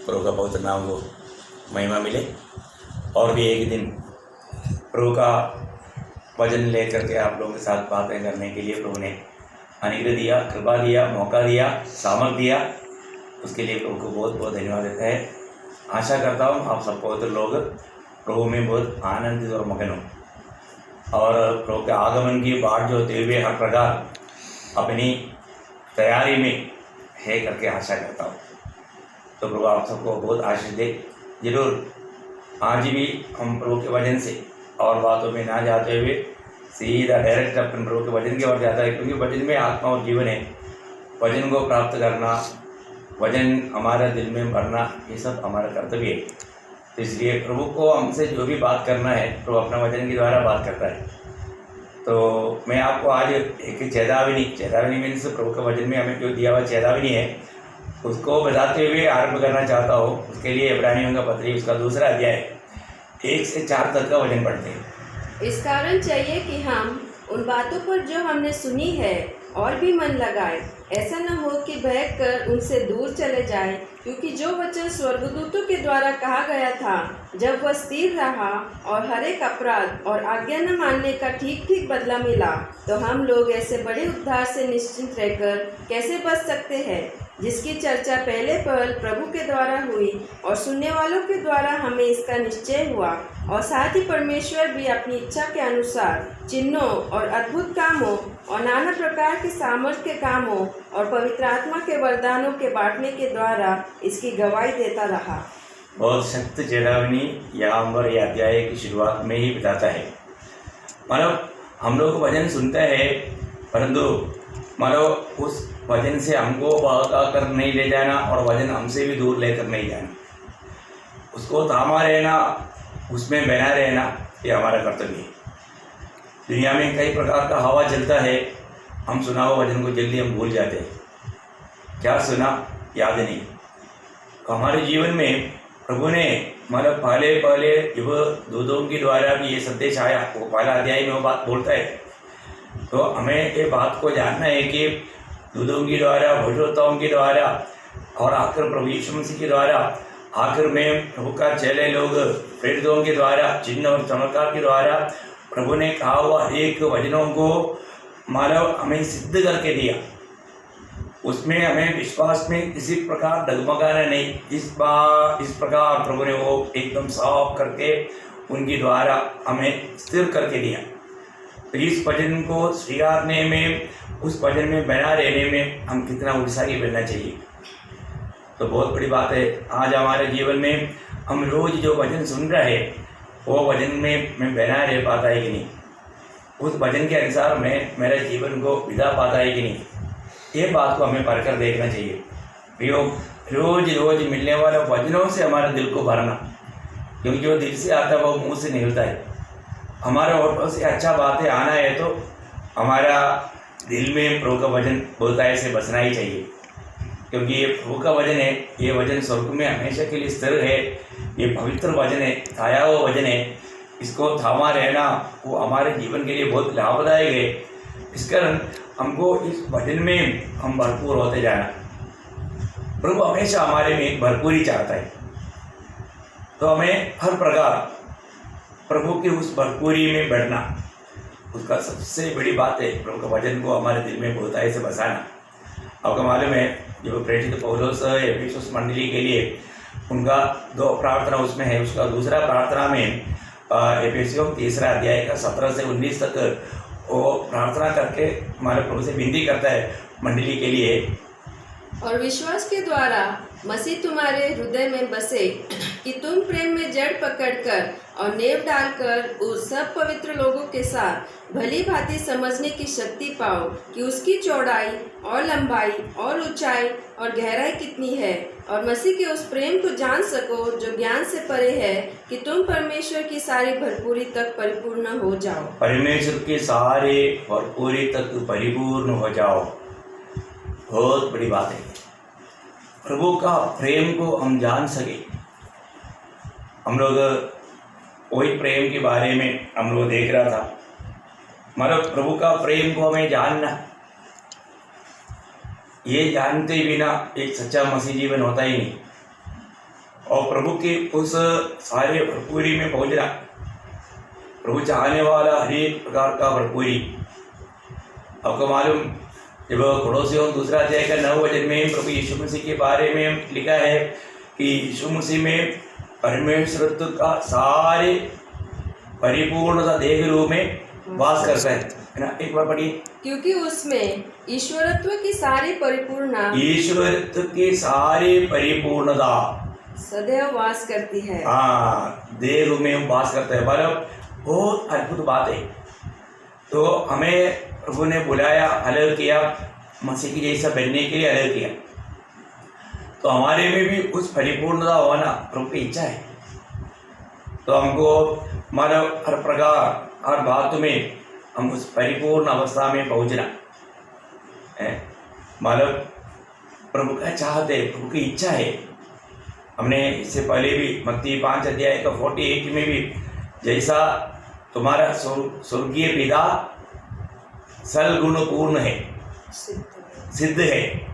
प्रभु का पवित्र नाम को महिमा मिले और भी एक दिन प्रभु का वचन लेकर के आप लोगों के साथ बातें करने के लिए प्रभु ने अनुग्रह दिया, कृपा दिया, मौका दिया, सामर्थ दिया। उसके लिए प्रभु को बहुत बहुत धन्यवाद देता है। आशा करता हूँ आप सब पवित्र लोग प्रभु में बहुत आनंदित और मगन हो और प्रभु के आगमन की बाट जो होते हुए हर प्रकार अपनी तैयारी में है करके आशा करता हूँ। तो प्रभु आप सबको बहुत आशीष दे। जरूर आज भी हम प्रभु के वचन से और बातों में ना जाते हुए सीधा डायरेक्ट अपने प्रभु के वचन की ओर जाता है, क्योंकि वचन में आत्मा और जीवन है। वचन को प्राप्त करना, वचन हमारे दिल में भरना, ये सब हमारा कर्तव्य है। तो इसलिए प्रभु को हमसे जो भी बात करना है प्रभु अपना वचन के द्वारा बात करता है। तो मैं आपको आज एक चेतावनी मीन्स प्रभु के वचन में हमें जो दिया हुआ चेतावनी है उसको बताते हुए आरंभ करना चाहता हूँ। उसके लिए इब्रानियों का पत्री उसका 2 अध्याय 1 से 4 तक का वचन पढ़ते हैं। इस कारण चाहिए कि हम उन बातों पर जो हमने सुनी है और भी मन लगाए, ऐसा न हो कि बहक कर उनसे दूर चले जाए। क्योंकि जो वचन स्वर्गदूतों के द्वारा कहा गया था, जब वह स्थिर रहा और हर एक अपराध और आज्ञा न मानने का ठीक ठीक बदला मिला, तो हम लोग ऐसे बड़े उद्धार से निश्चिंत रहकर कैसे बच सकते हैं, जिसकी चर्चा पहले पहल प्रभु के द्वारा हुई और सुनने वालों के द्वारा हमें इसका निश्चय हुआ। और साथ ही परमेश्वर भी अपनी इच्छा के अनुसार चिन्हों और अद्भुत कामों और नाना प्रकार के सामर्थ्य के कामों और पवित्र आत्मा के वरदानों के बांटने के द्वारा इसकी गवाही देता रहा। बहुत सख्त चेतावनी यहाँ पर यह अध्याय की शुरुआत में ही बताता है। मतलब हम लोग वचन सुनते हैं, परंतु मतलब उस वचन से हमको बहका कर नहीं ले जाना और वचन हमसे भी दूर लेकर नहीं जाना, उसको थामा रहना, उसमें बना रहना, ये हमारा कर्तव्य है। दुनिया में कई प्रकार का हवा चलता है, हम सुना हुआ वचन को जल्दी हम भूल जाते हैं। क्या सुना याद नहीं। तो हमारे जीवन में प्रभु ने मतलब पहले जब दूतों के द्वारा भी ये संदेश आया, वो पहला अध्याय में वो बात बोलता है। तो हमें ये बात को जानना है कि दूतों के द्वारा, भविष्यवक्ताओं के द्वारा और आखिर प्रभु यीशु मसीह के द्वारा, आखिर में प्रभु का चेले लोग प्रेरितों के द्वारा, चिन्ह और चमत्कार के द्वारा प्रभु ने कहा हुआ एक वचनों को मानव हमें सिद्ध करके दिया। उसमें हमें विश्वास में किसी प्रकार डगमगाना नहीं। इस प्रकार प्रभु ने वो एकदम साफ करके उनके द्वारा हमें स्थिर करके दिया। तो इस वचन को स्वीकारने में, उस वचन में बना रहने में हम कितना उत्साही बनना चाहिए। तो बहुत बड़ी बात है। आज हमारे जीवन में हम रोज जो वचन सुन रहे हैं वो वचन में मैं बना रह पाता है कि नहीं, उस वचन के अनुसार मैं मेरे जीवन को बिता पाता है कि नहीं, ये बात को हमें पढ़कर देखना चाहिए। रोज मिलने वाले वचनों से हमारे दिल को भरना, क्योंकि जो दिल से आता है वो मुंह से निकलता है। हमारे होठों से अच्छा बातें आना है तो हमारा दिल में प्रभु का वचन बोलता है, ऐसे बसना ही चाहिए। क्योंकि ये प्रभु का वचन है, ये वचन स्वर्ग में हमेशा के लिए स्थिर है, ये पवित्र वचन है, छाया हुआ वचन है। इसको थामा रहना वो हमारे जीवन के लिए बहुत लाभदायक है। इस कारण हमको इस वचन में हम भरपूर होते जाना। प्रभु हमेशा हमारे में भरपूरी चाहता है, तो हमें हर प्रकार प्रभु की उस भरपूरी में बढ़ना, उसका सबसे बड़ी बात है प्रभु का वचन को हमारे दिल में बहुत ऐसे बसाना। आपको मालूम है जब प्रेरित पौलुस एफिसुस मंडली के लिए उनका 2 प्रार्थना उसमें है, उसका दूसरा प्रार्थना में एफिसियों 3 अध्याय का 17 से 19 तक वो प्रार्थना करके हमारे प्रभु से विनती करता है मंडली के लिए। और विश्वास के द्वारा मसीह तुम्हारे हृदय में बसे कि तुम प्रेम में जड़ पकड़कर और नेव डालकर उस सब पवित्र लोगों के साथ भली भांति समझने की शक्ति पाओ कि उसकी चौड़ाई और लंबाई और ऊंचाई और गहराई कितनी है, और मसीह के उस प्रेम को जान सको जो ज्ञान से परे है, कि तुम परमेश्वर की सारी भरपूरी तक परिपूर्ण हो जाओ। परमेश्वर की सारी भरपूरी तक परिपूर्ण हो जाओ। बहुत बड़ी बात है। प्रभु का प्रेम को हम जान सके। हम लोग वही प्रेम के बारे में हम लोग देख रहा था। मतलब प्रभु का प्रेम को हमें जानना, ये जानते बिना एक सच्चा मसीह जीवन होता ही नहीं। और प्रभु की उस सारे भरपूरी में पहुंचना, प्रभु चाहने वाला हर एक प्रकार का भरपूरी। आपको मालूम, जब पड़ोसियों दूसरा अध्याय का 9 वचन में प्रभु यीशु मसीह के बारे में लिखा है कि यीशु मसीह में परमेश्वरत्व का सारे परिपूर्णता देह रूप में वास करता है ना। एक बार पढ़िए। क्योंकि उसमें ईश्वरत्व की सारी परिपूर्णता, ईश्वरत्व की सारी परिपूर्णता सदैव वास करती है। हाँ, देह रूप में वास करता है। मतलब बहुत अद्भुत बात है। तो हमें प्रभु ने बुलाया, अलग किया, मसीह की जैसा बनने के लिए अलग किया। तो हमारे में भी उस परिपूर्णता होना प्रभु की इच्छा है। तो हमको मानव हर प्रकार हर बात में हम उस परिपूर्ण अवस्था में पहुंचना है। मानव प्रभु का चाहते, प्रभु की इच्छा है। हमने इससे पहले भी मत्ती 5 अध्याय का 48 में भी, जैसा तुम्हारा स्वर्गीय पिता सलगुण पूर्ण है, सिद्ध है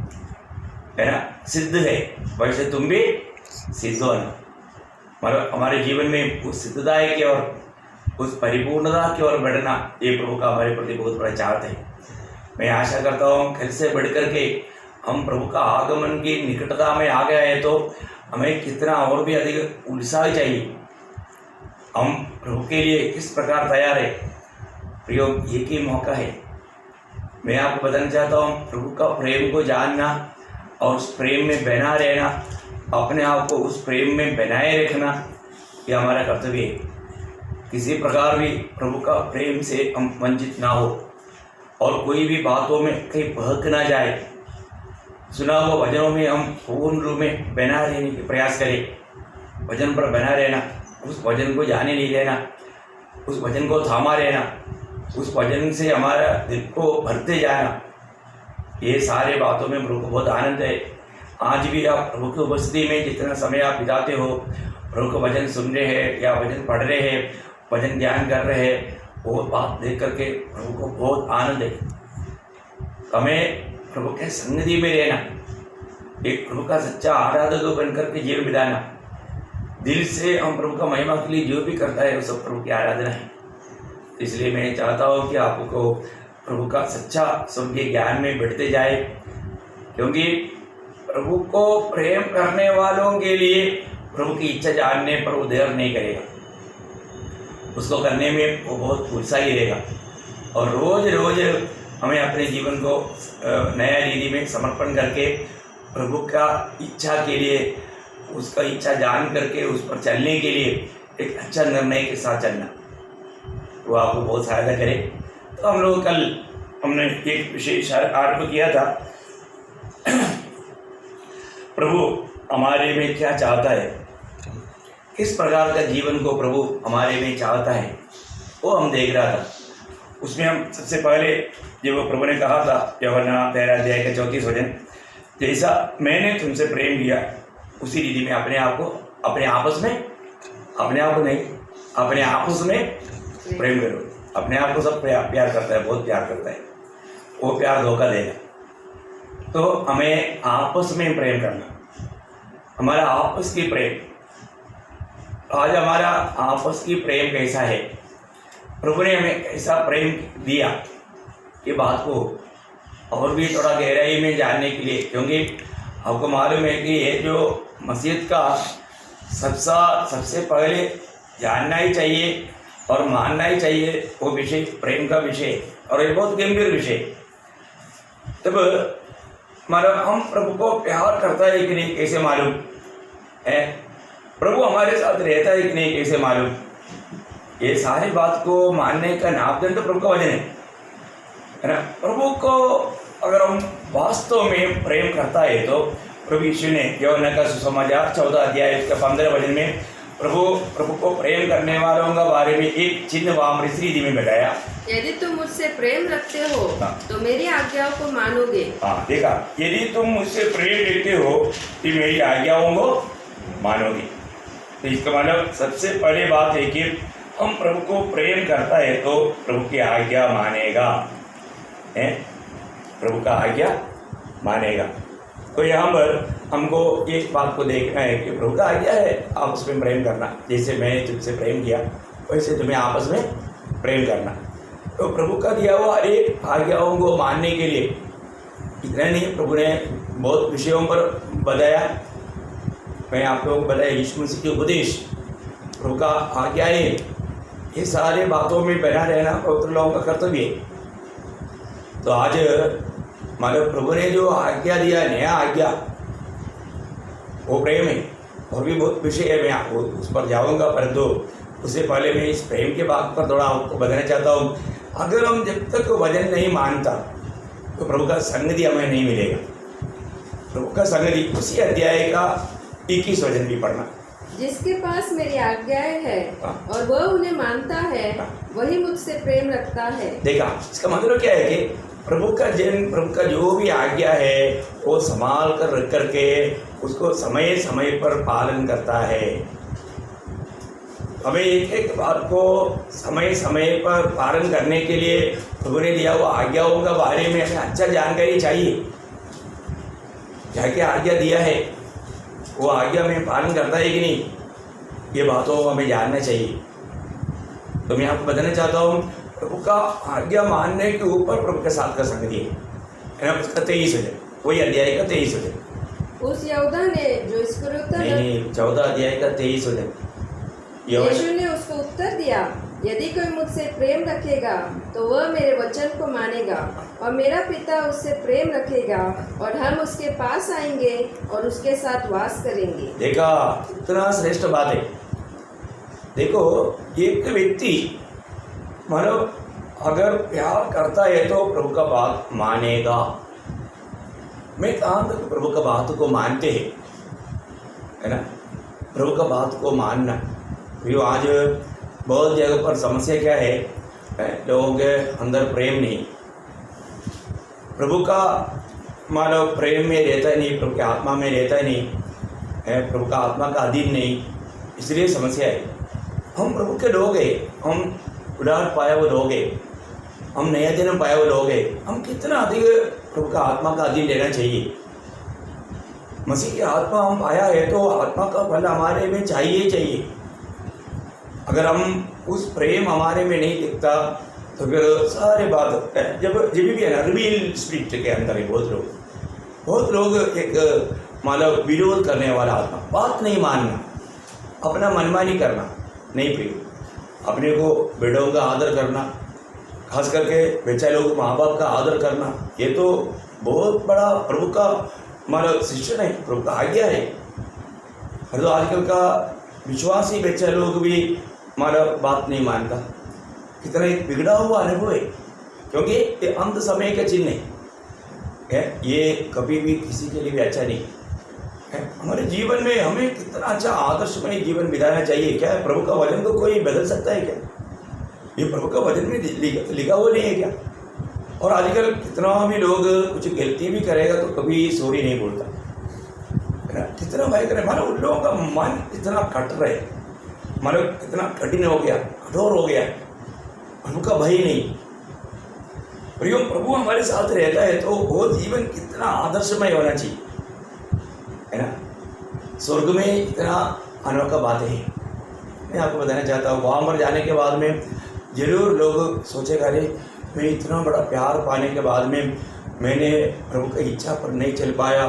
ना, सिद्ध है, वैसे तुम भी सिद्ध हो ना। मतलब हमारे जीवन में उस सिद्धता की ओर, उस परिपूर्णता की ओर बढ़ना, ये प्रभु का हमारे प्रति बहुत बड़ा चाहत है। मैं आशा करता हूँ कल से बढ़ कर के हम प्रभु का आगमन की निकटता में आ गया है तो हमें कितना और भी अधिक उत्साह चाहिए। हम प्रभु के लिए किस प्रकार तैयार है। प्रियो, एक ही मौका है। मैं आपको बताना चाहता हूँ, प्रभु का प्रेम को जानना और उस प्रेम में बना रहना, अपने आप को उस प्रेम में बनाए रखना, ये हमारा कर्तव्य है। किसी प्रकार भी प्रभु का प्रेम से हम वंचित ना हो और कोई भी बातों में कहीं बहक ना जाए। सुना हुआ वचनों में हम पूर्ण रूप में बना रहने की प्रयास करें। वचन पर बना रहना, उस वचन को जाने नहीं देना, उस वचन को थामा रहना, उस वचन से हमारा दिल को भरते जाना, ये सारे बातों में प्रभु को बहुत आनंद है। आज भी आप प्रभु की उपस्थिति में जितना समय आप बिताते हो, प्रभु का वचन सुन रहे हैं या वचन पढ़ रहे हैं, वचन ध्यान कर रहे हैं, वो बात देख करके प्रभु को बहुत आनंद है। हमें प्रभु के सन्निधि में रहना, एक प्रभु का सच्चा आराधक बन करके जीवन बिताना, दिल से हम प्रभु का महिमा के लिए जो भी करता है वो सब प्रभु की आराधना है। इसलिए मैं चाहता हूँ कि आपको प्रभु का सच्चा स्वर्गीय ज्ञान में बढ़ते जाए, क्योंकि प्रभु को प्रेम करने वालों के लिए प्रभु की इच्छा जानने पर वो देर नहीं करेगा, उसको करने में वो बहुत उत्साही रहेगा। और रोज रोज हमें अपने जीवन को नया रीति में समर्पण करके प्रभु का इच्छा के लिए, उसका इच्छा जान करके उस पर चलने के लिए एक अच्छा निर्णय के साथ चलना, वो आपको बहुत सहायता करे। तो हम लोग कल हमने एक विशेष आरंभ किया था, प्रभु हमारे में क्या चाहता है, किस प्रकार का जीवन को प्रभु हमारे में चाहता है, वो हम देख रहा था। उसमें हम सबसे पहले जब प्रभु ने कहा था, यूहन्ना 13 अध्याय का 34 वचन, जैसा मैंने तुमसे प्रेम किया उसी रीति में अपने आप को, अपने आपस में, अपने आप को नहीं, अपने आपस में प्रेम करो। अपने आप को सब प्यार करता है, बहुत प्यार करता है, वो प्यार धोखा देगा। तो हमें आपस में प्रेम करना, हमारा आपस की प्रेम। आज हमारा आपस की प्रेम कैसा है, प्रभु ने हमें कैसा प्रेम दिया, ये बात को और भी थोड़ा गहराई में जानने के लिए, क्योंकि आपको मालूम है कि ये जो मसीहत का सबसे पहले जानना ही चाहिए और मानना ही चाहिए वो विषय प्रेम का विषय, और ये बहुत गंभीर विषय। तब मतलब हम प्रभु को प्यार करता है कि नहीं कैसे मालूम है, प्रभु हमारे साथ रहता है कि नहीं कैसे मालूम, ये सारी बात को मानने का नापदंड तो प्रभु का वचन है ना। प्रभु को अगर हम वास्तव में प्रेम करता है तो प्रभु यीशु ने यूहन्ना का सुसमाचार 14 अध्याय उसका 15 वचन में प्रभु को प्रेम करने वालों का बारे में एक चिन्ह वहाँ रीति में बताया, यदि तुम मुझसे प्रेम रखते हो तो मेरी आज्ञाओं को मानोगे। हाँ देखा, यदि तुम मुझसे प्रेम रखते हो तो मेरी आज्ञाओं को मानोगे। तो इसका मतलब सबसे पहले बात है कि हम प्रभु को प्रेम करता है तो प्रभु की आज्ञा मानेगा, है प्रभु का आज्ञा मानेगा। तो यहाँ पर हमको ये बात को देखना है कि प्रभु का आज्ञा है आपस में प्रेम करना, जैसे मैंने तुझसे प्रेम किया वैसे तुम्हें आपस में प्रेम करना। तो प्रभु का दिया हुआ हर एक आज्ञाओं को मानने के लिए इतना नहीं, प्रभु ने बहुत विषयों पर बताया। मैं आप लोगों को बताया यीशु मसीह के उपदेश, प्रभु का आज्ञाएं, ये सारे बातों में बना रहना पवित्र लोगों का कर्तव्य है। तो आज मानो प्रभु ने जो आज्ञा दिया, नया आज्ञा, वो प्रेम है। और भी बहुत विषय है, मैं आपको उस पर जाऊँगा, परंतु उससे पहले मैं इस प्रेम के बात पर थोड़ा आपको बताना चाहता हूँ। अगर हम जब तक वचन नहीं मानता तो प्रभु का संगति हमें नहीं मिलेगा। प्रभु का संगति उसी अध्याय का 21 वचन भी पढ़ना। जिसके पास मेरी आज्ञाएं है और वह उन्हें मानता है, वही मुझसे प्रेम रखता है। देखा, इसका मतलब क्या है कि प्रभु का जो भी आज्ञा है वो संभाल कर रख करके उसको समय समय पर पालन करता है। हमें एक एक बात को समय समय पर पालन करने के लिए प्रभु ने दिया हुआ आज्ञाओं का बारे में हमें अच्छा जानकारी चाहिए। क्या क्या आज्ञा दिया है, वो आज्ञा में पालन करता है कि नहीं, ये बातों को हमें जानना चाहिए। तो मैं आपको बताना चाहता हूँ, प्रभु का आज्ञा मानने के ऊपर प्रभु के साथ का संगति है ना। उसका 23 वचन, वही अध्याय का 23 वचन। उस यहूदा ने जो इसकरियोता नहीं, 14 अध्याय का 23 वचन। यीशु ने उसको उत्तर दिया, यदि कोई मुझसे प्रेम रखेगा तो वह मेरे वचन को मानेगा, और मेरा पिता उससे प्रेम रखेगा और हम उसके पास आएंगे और उसके साथ वास करेंगे। देखा, इतना श्रेष्ठ बात है। देखो, एक व्यक्ति मानो अगर प्यार करता है तो प्रभु का बात मानेगा। मैं कहाँ तक प्रभु का बात को मानते हैं, है ना। प्रभु का बात को मानना, जो आज बहुत जगह पर समस्या क्या है, लोगों के अंदर प्रेम नहीं, प्रभु का मानो प्रेम में रहता ही नहीं, प्रभु की आत्मा में रहता ही नहीं है, प्रभु का आत्मा का अधीन नहीं, इसलिए समस्या है। हम प्रभु के लोग हैं, हम उड़ान पाए हुए लोग हैं, हम नया जन्म पाए हुए लोग हैं, हम कितना अधिक प्रभु का आत्मा का अधीन लेना चाहिए। मसीह की आत्मा हम पाया है तो आत्मा का फल हमारे में चाहिए। अगर हम उस प्रेम हमारे में नहीं दिखता तो फिर सारे बात जब भी है ना, रिवील स्पिरिट के अंदर है बहुत लोग एक मतलब विरोध करने वाला आत्मा, बात नहीं मानना, अपना मनमानी करना नहीं प्रिय, अपने को बड़ों का आदर करना, खास करके बच्चे लोग माँ बाप का आदर करना, ये तो बहुत बड़ा प्रभु का मतलब शिक्षण है, प्रभु का आज्ञा है। तो आजकल का विश्वासी बच्चे लोग भी मतलब बात नहीं मानता, कितना एक बिगड़ा हुआ अनुभव है, क्योंकि ये अंत समय का चिन्ह है, ये कभी भी किसी के लिए भी अच्छा नहीं है। हमारे जीवन में हमें कितना अच्छा आदर्शमय जीवन बिताना चाहिए। क्या प्रभु का वचन को कोई बदल सकता है क्या? ये प्रभु का वचन में लिखा हुआ नहीं है क्या? और आजकल कितना भी लोग कुछ गलती भी करेगा तो कभी सॉरी नहीं बोलता, है ना। कितना भाई करे, मानो उन लोगों का मन इतना कट रहे, मानो कितना कठिन हो गया, कठोर हो गया, उनका भय नहीं। प्रभु हमारे साथ रहता है तो वो जीवन कितना आदर्शमय होना चाहिए, है ना। स्वर्ग में इतना अनोखा बात है। मैं आपको बताना चाहता हूँ, वहाँ पर जाने के बाद में जरूर लोग सोचेगा, अरे मैं इतना बड़ा प्यार पाने के बाद में मैंने प्रभु की इच्छा पर नहीं चल पाया,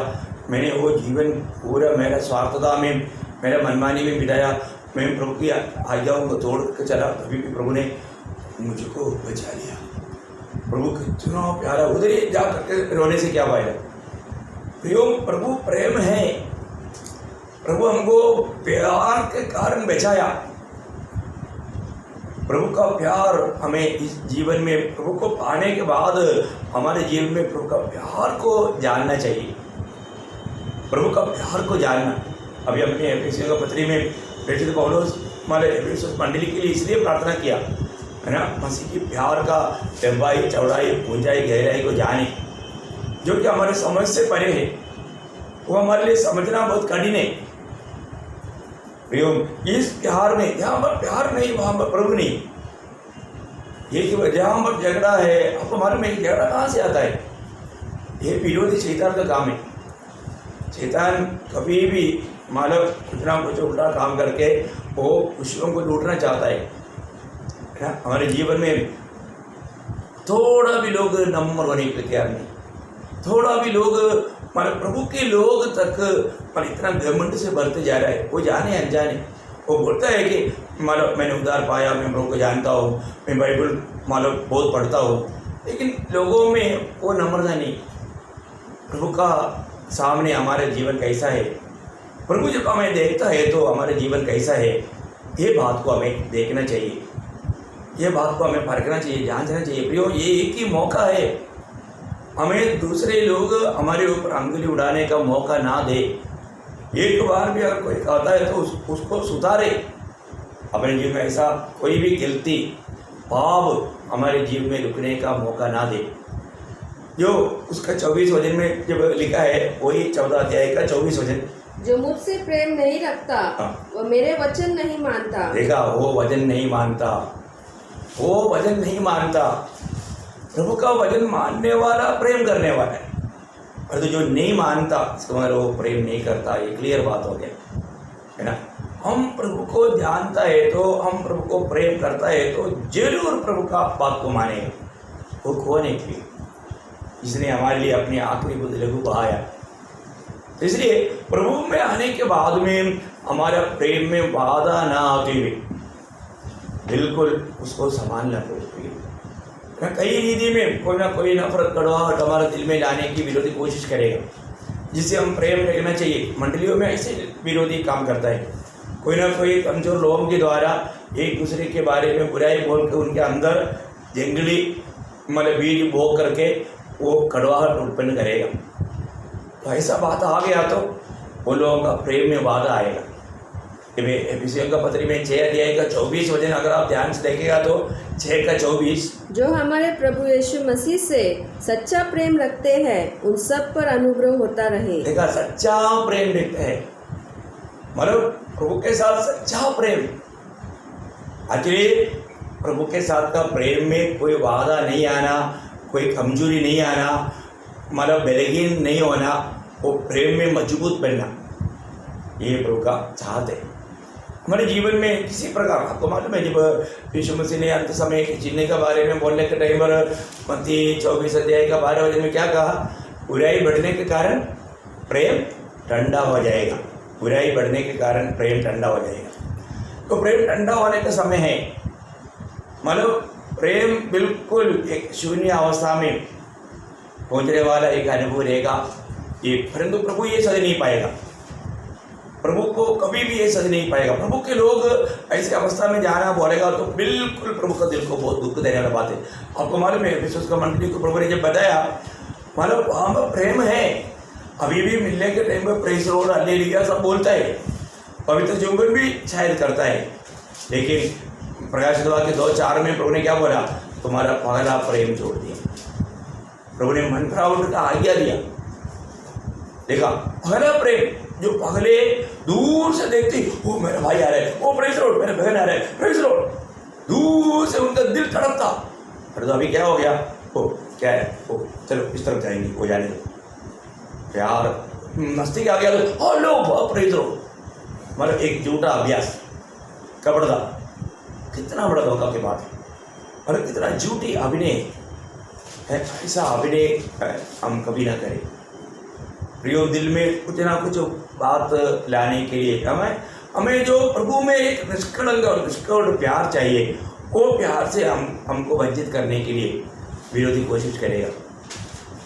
मैंने वो जीवन पूरा मेरा स्वार्थता में, मेरा मनमानी में बिताया, मैं प्रभु की आज्ञाओं को तोड़ कर चला, तभी भी प्रभु ने मुझको बचा लिया। प्रभु कितना प्यारा, उधर ही जा करके रोने से क्या फायदा। प्रभु प्रेम है, प्रभु हमको प्यार के कारण बचाया। प्रभु का प्यार हमें इस जीवन में, प्रभु को पाने के बाद हमारे जीवन में प्रभु का प्यार को जानना चाहिए, प्रभु का प्यार को जानना। अभी अपने एफेसियों का पत्री में प्रेरित पौलुस हमारे एफेसुस मंडली के लिए इसलिए प्रार्थना किया, है ना, मसीह की प्यार का लंबाई, चौड़ाई, ऊंचाई, गहराई को जाने, जो कि हमारे समझ से परे है, वो हमारे लिए समझना बहुत कठिन है। इस प्यार में, जहाँ पर प्यार नहीं वहाँ पर प्रभु नहीं। ये जहाँ पर झगड़ा है, अब हमारे में झगड़ा कहाँ से आता है? ये विरोधी शैतान का काम है। शैतान कभी भी मानव कुछ ना कुछ उल्टा काम करके वो खुशियों को लूटना चाहता है ना। हमारे जीवन में थोड़ा भी लोग नंबर होने के तैयार नहीं, थोड़ा भी लोग मतलब प्रभु के लोग तक मतलब इतना घमंड से बढ़ते जा रहा है। वो जाने अनजाने वो बोलता है कि मतलब मैंने उद्धार पाया, मैं प्रभु को जानता हूँ, मैं बाइबल मतलब बहुत पढ़ता हूँ, लेकिन लोगों में वो नम्रता नहीं। प्रभु का सामने हमारा जीवन कैसा है, प्रभु जब हमें देखता है तो हमारा जीवन कैसा है, ये बात को हमें देखना चाहिए, ये बात को हमें परखना चाहिए, जांचना चाहिए। प्रियो, ये एक ही मौका है, हमें दूसरे लोग हमारे ऊपर अंगुली उड़ाने का मौका ना दे। एक बार भी अगर कोई कहता है तो उसको सुधारे। अपने जीवन में ऐसा कोई भी गलती पाप हमारे जीवन में रुकने का मौका ना दे। जो उसका 24 वचन में जब लिखा है, वही 14 अध्याय का 24 वचन, जो मुझसे प्रेम नहीं रखता वो मेरे वचन नहीं मानता। देखा, वो वचन नहीं मानता, वो वचन नहीं मानता। प्रभु का वचन मानने वाला प्रेम करने वाला है, और तो जो नहीं मानता इसका मतलब वो प्रेम नहीं करता। ये क्लियर बात हो गया है ना। हम प्रभु को जानता है तो, हम प्रभु को प्रेम करता है तो जरूर प्रभु का बात को मानेगा। वो कौन है कि इसने हमारे लिए अपनी आखिरी बुद्ध लघु बहाया। तो इसलिए प्रभु में आने के बाद में हमारा प्रेम में बाधा ना आते हुए बिल्कुल उसको संभालना पड़ेगा। कई रीति में कोई ना कोई नफरत कड़वाहट हमारे दिल में लाने की विरोधी कोशिश करेगा, जिससे हम प्रेम रखना चाहिए। मंडलियों में ऐसे विरोधी काम करता है, कोई ना कोई कमजोर लोगों के द्वारा एक दूसरे के बारे में बुराई बोल के उनके अंदर जंगली मतलब बीज बो करके वो कड़वाहट उत्पन्न करेगा। तो ऐसा बात आ गया तो वो लोगों का प्रेम में बाधा आएगा। एफिसियों का पत्री में 6 अध्याय का 24 वचन अगर आप ध्यान से देखेगा तो 6 का 24, जो हमारे प्रभु यीशु मसीह से सच्चा प्रेम रखते हैं उन सब पर अनुग्रह होता रहे। देखा, सच्चा प्रेम रखते हैं मतलब प्रभु के साथ सच्चा प्रेम। एक्चुअली प्रभु के साथ का प्रेम में कोई बाधा नहीं आना, कोई कमजोरी नहीं आना, मतलब बलहीन नहीं होना, वो प्रेम में मजबूत बनना, ये प्रभु का चाहत है हमारे जीवन में। किसी प्रकार आपको मालूम है, जब यीशु मसीह ने अंत समय के चिन्ह के बारे में बोलने के टाइम पर मत्ती 24 अध्याय का 12 वचन में क्या कहा, बुराई बढ़ने के कारण प्रेम ठंडा हो जाएगा। बुराई बढ़ने के कारण प्रेम ठंडा हो जाएगा। तो प्रेम ठंडा होने का समय है, मतलब प्रेम बिल्कुल एक शून्य अवस्था में पहुंचने वाला एक अनुभव रहेगा ये। परंतु प्रभु ये सह नहीं पाएगा, प्रभु को कभी भी ये सह नहीं पाएगा। प्रभु के लोग ऐसी अवस्था में जाना बोलेगा तो बिल्कुल प्रभु का दिल को बहुत दुख देने वाला बात है। आपको मालूम है, विश्वास का मंडली को प्रभु ने जब बताया, मतलब वहाँ पर प्रेम है, अभी भी मिलने के टाइम पर प्रेस रोड हालेलुया सब बोलता है, पवित्र जुम्बन भी शायद करता है, लेकिन प्रकाशित वाक्य 2:4 में प्रभु ने क्या बोला, तुम्हारा पहला प्रेम छोड़ दिया। प्रभु ने मन फराउट का आज्ञा दिया। देखा, पहला प्रेम जो पहले दूर से देखती, वो मेरा भाई आ रहा है, वो प्रेस रोड मेरे बहन आ रहे हैं, प्रेस रोड, दूर से उनका दिल तड़पता। तो अभी क्या हो गया, वो क्या है, वो चलो इस तरफ जाएंगे, वो जाने दो, प्यार मस्ती के आ गया तो और लो प्रेस रोड, मतलब एक झूठा अभ्यास, कपड़दा, कितना बड़ा धोखा की बात है, मतलब कितना झूठी अभिनय है। ऐसा अभिनय हम कभी ना करें। प्रियो, दिल में कुछ ना कुछ बात लाने के लिए हमें जो प्रभु में एक निष्कलंक और निष्कपट प्यार चाहिए, वो प्यार से हमको वंचित करने के लिए विरोधी कोशिश करेगा।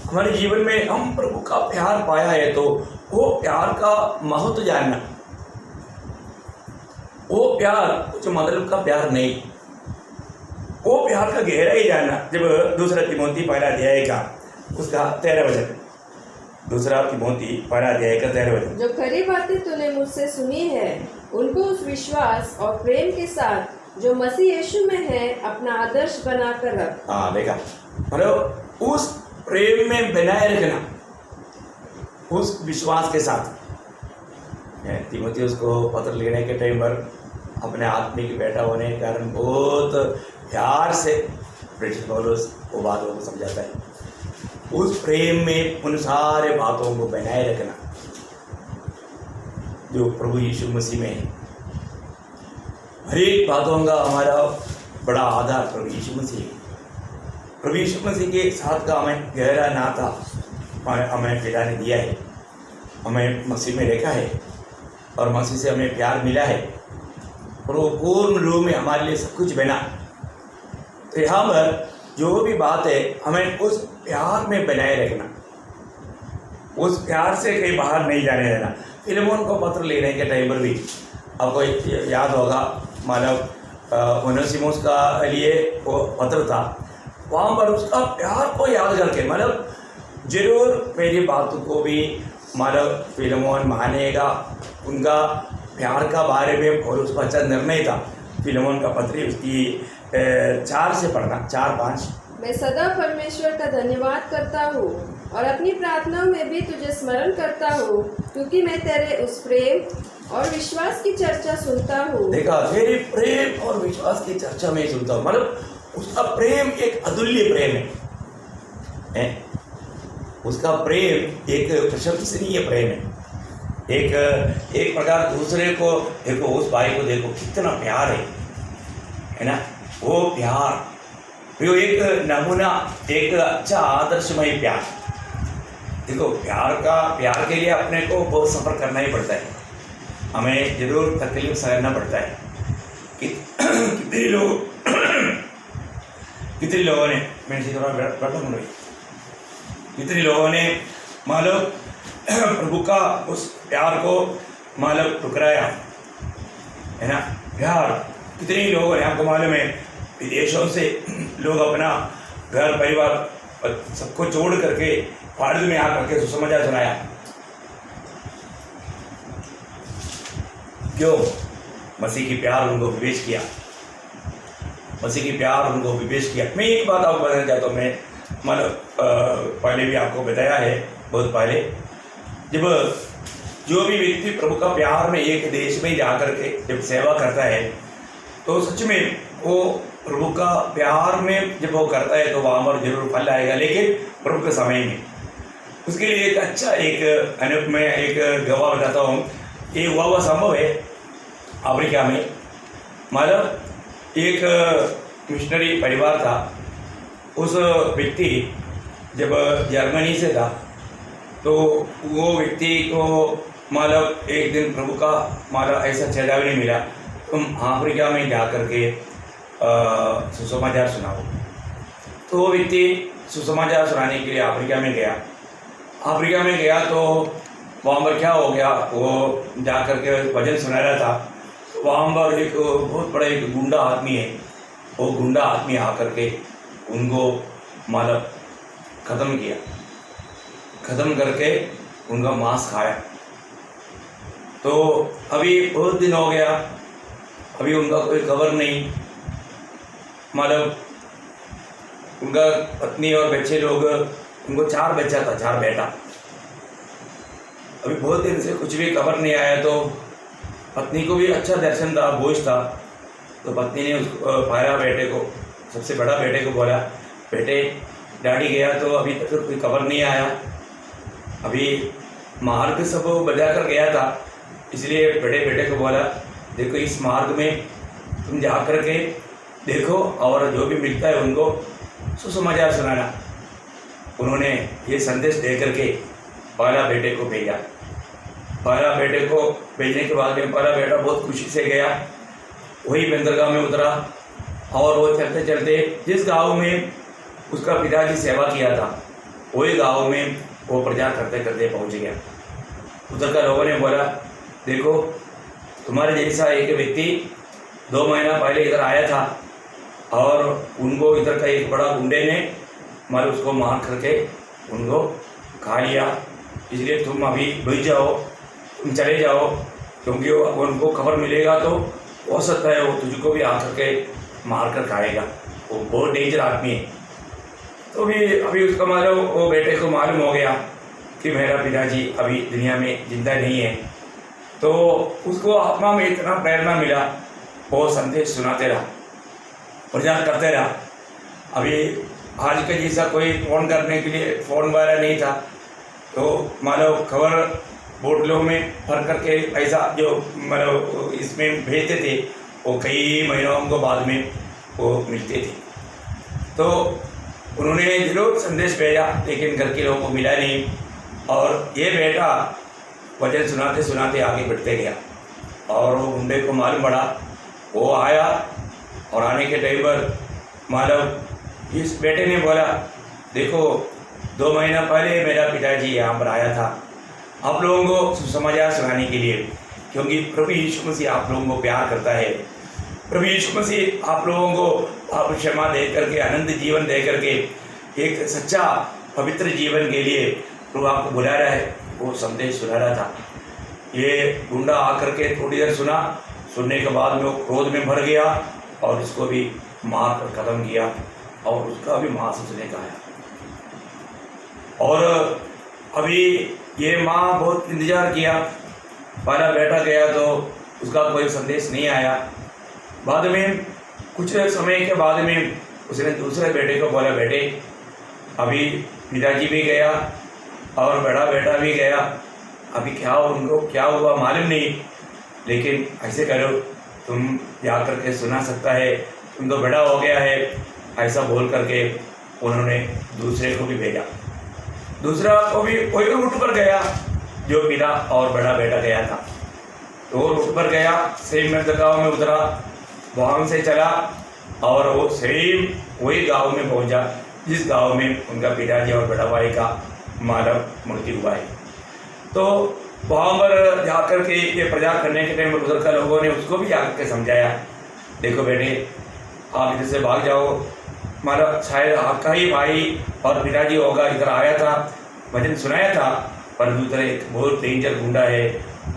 हमारे जीवन में हम प्रभु का प्यार पाया है तो वो प्यार का महत्व जानना, वो प्यार कुछ मतलब का प्यार नहीं, वो प्यार का गहराई जानना। जब दूसरा तिमोथी 1 अध्याय का उसका 13 वचन, दूसरा तिमोथी 1 अध्याय का 13 वचन, जो खरी बातें तूने मुझसे सुनी है उनको उस विश्वास और प्रेम के साथ जो मसीह यीशु में है अपना आदर्श बनाकर रख। हाँ, देखा, मतलब उस प्रेम में बनाए रखना, उस विश्वास के साथ। तिमोथियुस को पत्र लिखने के टाइम पर अपने आत्मिक बेटा होने के कारण बहुत प्यार से प्रेषित पौलुस वो बातों को समझाता है। उस प्रेम में उन सारे बातों को बनाए रखना, जो प्रभु यीशु मसीह में है। हर एक बातों का हमारा बड़ा आधार प्रभु यीशु मसीह है। प्रभु यीशु मसीह के साथ का हमें गहरा नाता हमें पिता ने दिया है, हमें मसीह में रखा है और मसीह से हमें प्यार मिला है और वो पूर्ण रूप में हमारे लिए सब कुछ बना। तो यहाँ पर जो भी बात है हमें उस प्यार में बनाए रखना, उस प्यार से कहीं बाहर नहीं जाने देना। फिलेमोन को पत्र लेने के टाइम पर भी आपको याद होगा, मानव ओनेसिमुस का लिए वो पत्र था, वहाँ पर उसका प्यार को याद करके मतलब जरूर मेरी बातों को भी मानव फिलेमोन मानेगा। उनका प्यार का बारे में और उसका अच्छा निर्णय था। फिलेमोन का पत्र उसकी 4 से पढ़ना, 4-5। मैं सदा परमेश्वर का धन्यवाद करता हूँ और अपनी प्रार्थनाओं में भी तुझे स्मरण करता हूँ, क्योंकि मैं तेरे उस प्रेम और विश्वास की चर्चा सुनता हूँ। देखा, तेरे प्रेम और विश्वास की चर्चा में सुनता हूँ। मतलब उसका प्रेम एक अतुल्य प्रेम है। उसका प्रेम एक प्रशंसनीय प्रेम है। एक प्रकार दूसरे को देखो, उस भाई को देखो कितना प्यार है ना, वो प्यार, वो एक नमूना, एक अच्छा आदर्शमय प्यार। देखो प्यार के लिए अपने को बहुत सफ़र करना ही पड़ता है, हमें जरूर तकलीफ सहना पड़ता है। कितने लोगों ने कितने लोगों ने मालूम प्रभु का उस प्यार को मालूम ठुकराया है ना। प्यार कितने लोगों ने, आपको मालूम है, विदेशों से लोग अपना घर परिवार सबको छोड़ करके भारत में आकर के सुसमाचार सुनाया। क्यों? मसीह की प्यार उनको विवेश किया, मसीह की प्यार उनको विवेश किया। मैं एक बात आपको बताना चाहता हूँ, मैं मतलब पहले भी आपको बताया है, बहुत पहले, जब जो भी व्यक्ति प्रभु का प्यार में एक देश में जाकर के जब सेवा करता है तो सच में वो प्रभु का प्यार में जब वो करता है तो वहाँ पर जरूर फल आएगा, लेकिन प्रभु के समय में। उसके लिए एक अच्छा एक मैं एक गवाह बताता हूँ। ये हुआ संभव है अफ्रीका में। मतलब एक मिशनरी परिवार था, उस व्यक्ति जब जर्मनी से था तो वो व्यक्ति को मतलब एक दिन प्रभु का मतलब ऐसा चेतावनी मिला, तुम अफ्रीका में जा कर के सुसमाचार सुनाओ। तो वो व्यक्ति सुसमाचार सुनाने के लिए अफ्रीका में गया। अफ्रीका में गया तो वहाँ पर क्या हो गया, वो जा कर के भजन सुना रहा था। वहाँ पर एक बहुत बड़ा एक गुंडा आदमी है, वो गुंडा आदमी आकर के उनको मतलब ख़त्म करके उनका मांस खाया। तो अभी बहुत दिन हो गया, अभी उनका कोई खबर नहीं। मतलब उनका पत्नी और बच्चे लोग, उनको 4 बच्चा था, 4 बेटा। अभी बहुत दिन से कुछ भी खबर नहीं आया। तो पत्नी को भी अच्छा दर्शन था, बोझ था। तो पत्नी ने उसको पहला बेटे को, सबसे बड़ा बेटे को बोला, बेटे डैडी गया तो अभी तक कोई खबर नहीं आया, अभी मार्ग सब बजा कर गया था, इसलिए बड़े बेटे को बोला, देखो इस मार्ग में तुम जा कर के देखो और जो भी मिलता है उनको सुसमाचार सुनाना। उन्होंने ये संदेश दे करके पहला बेटे को भेजा। पहला बेटे को भेजने के बाद में पहला बेटा बहुत खुशी से गया, वही बंदरगाह में उतरा और वो चलते चलते जिस गांव में उसका पिताजी सेवा किया था वही गांव में वो प्रचार करते करते पहुंच गया। उधर का लोगों ने बोला, देखो तुम्हारे जैसा एक व्यक्ति 2 महीना पहले इधर आया था और उनको इधर का एक बड़ा गुंडे ने मारे, उसको मार करके उनको खा लिया, इसलिए तुम अभी बच जाओ, तुम चले जाओ, क्योंकि उनको खबर मिलेगा तो हो सकता है वो तुझको भी आकर के मार कर खाएगा, वो बहुत डेंजर आदमी है। तो अभी उसका मालूम, वो बेटे को मालूम हो गया कि मेरा पिताजी अभी दुनिया में जिंदा नहीं है। तो उसको आत्मा में इतना प्रेरणा मिला, वो संदेश सुनाते रहा, प्रचार करते रहा। अभी आज के जैसा कोई फ़ोन करने के लिए फ़ोन वगैरह नहीं था, तो मानो खबर बोतलों में भर करके पैसा जो मतलब इसमें भेजते थे, वो कई महीनों को बाद में वो मिलते थे। तो उन्होंने जरूर संदेश भेजा, लेकिन घर के लोगों को मिला नहीं। और ये बेटा वचन सुनाते सुनाते आगे बढ़ते गया और वो गुंडे को मालूम पड़ा। वो आया और आने के टाइम पर मालूम इस बेटे ने बोला, देखो 2 महीना पहले मेरा पिताजी यहाँ पर आया था आप लोगों को सुसमाचार सुनाने के लिए, क्योंकि प्रभु यीशु मसीह आप लोगों को प्यार करता है। प्रभु यीशु मसीह आप लोगों को पाप क्षमा दे करके, आनंद जीवन दे करके, एक सच्चा पवित्र जीवन के लिए प्रभु आपको बुला रहा है। वो संदेश सुना रहा था। ये गुंडा आकर के थोड़ी देर सुनने के बाद में वो क्रोध में भर गया और उसको भी मार कर खत्म किया और उसका भी मांस उसने खाया। और अभी ये माँ बहुत इंतज़ार किया, पहला बेटा गया तो उसका कोई संदेश नहीं आया। बाद में कुछ समय के बाद में उसने दूसरे बेटे को बोला, बेटे अभी पिताजी भी गया और बड़ा बेटा भी गया, अभी क्या उनको क्या हुआ मालूम नहीं, लेकिन ऐसे करो तुम जा करके सुना सकता है, तुम तो बड़ा हो गया है। ऐसा बोल करके उन्होंने दूसरे को भी भेजा। दूसरा को भी कोई रूट पर गया जो पिता और बड़ा बेटा गया था, तो वो रूट पर गया, सेम गाँव में उतरा, वहाँ से चला और वो सेम वही गांव में पहुंचा जिस गांव में उनका पिताजी और बड़ा भाई का मानव मृत्यु हुआ है। तो वहाँ पर जाकर के ये प्रचार करने के टाइम उधर का लोगों ने उसको भी जाकर के समझाया, देखो बेटे आप इधर से भाग जाओ, मतलब शायद आपका ही भाई और पिताजी होगा, इधर आया था, वचन सुनाया था, पर दूसरा एक बहुत डेंजर गुंडा है,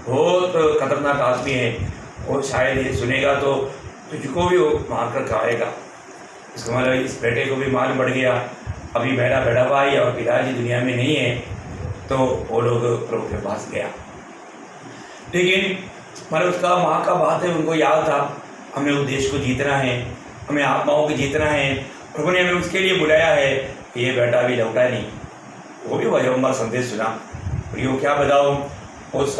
बहुत खतरनाक आदमी है, वो शायद ये सुनेगा तो तुझको भी वो मार कर खाएगा। इसका मतलब इस बेटे को भी मालूम पड़ गया अभी मेरा बड़ा भाई और पिताजी दुनिया में नहीं है, तो वो लोग प्रभु के पास गया। लेकिन मतलब उसका माँ का बात है, उनको याद था हमें उस देश को जीतना है, हमें आत्माओं को जीतना है, प्रभु ने हमें उसके लिए बुलाया है। ये बेटा भी लौटा नहीं, वो भी वजह संदेश सुना। प्रियो क्या बताऊँ, उस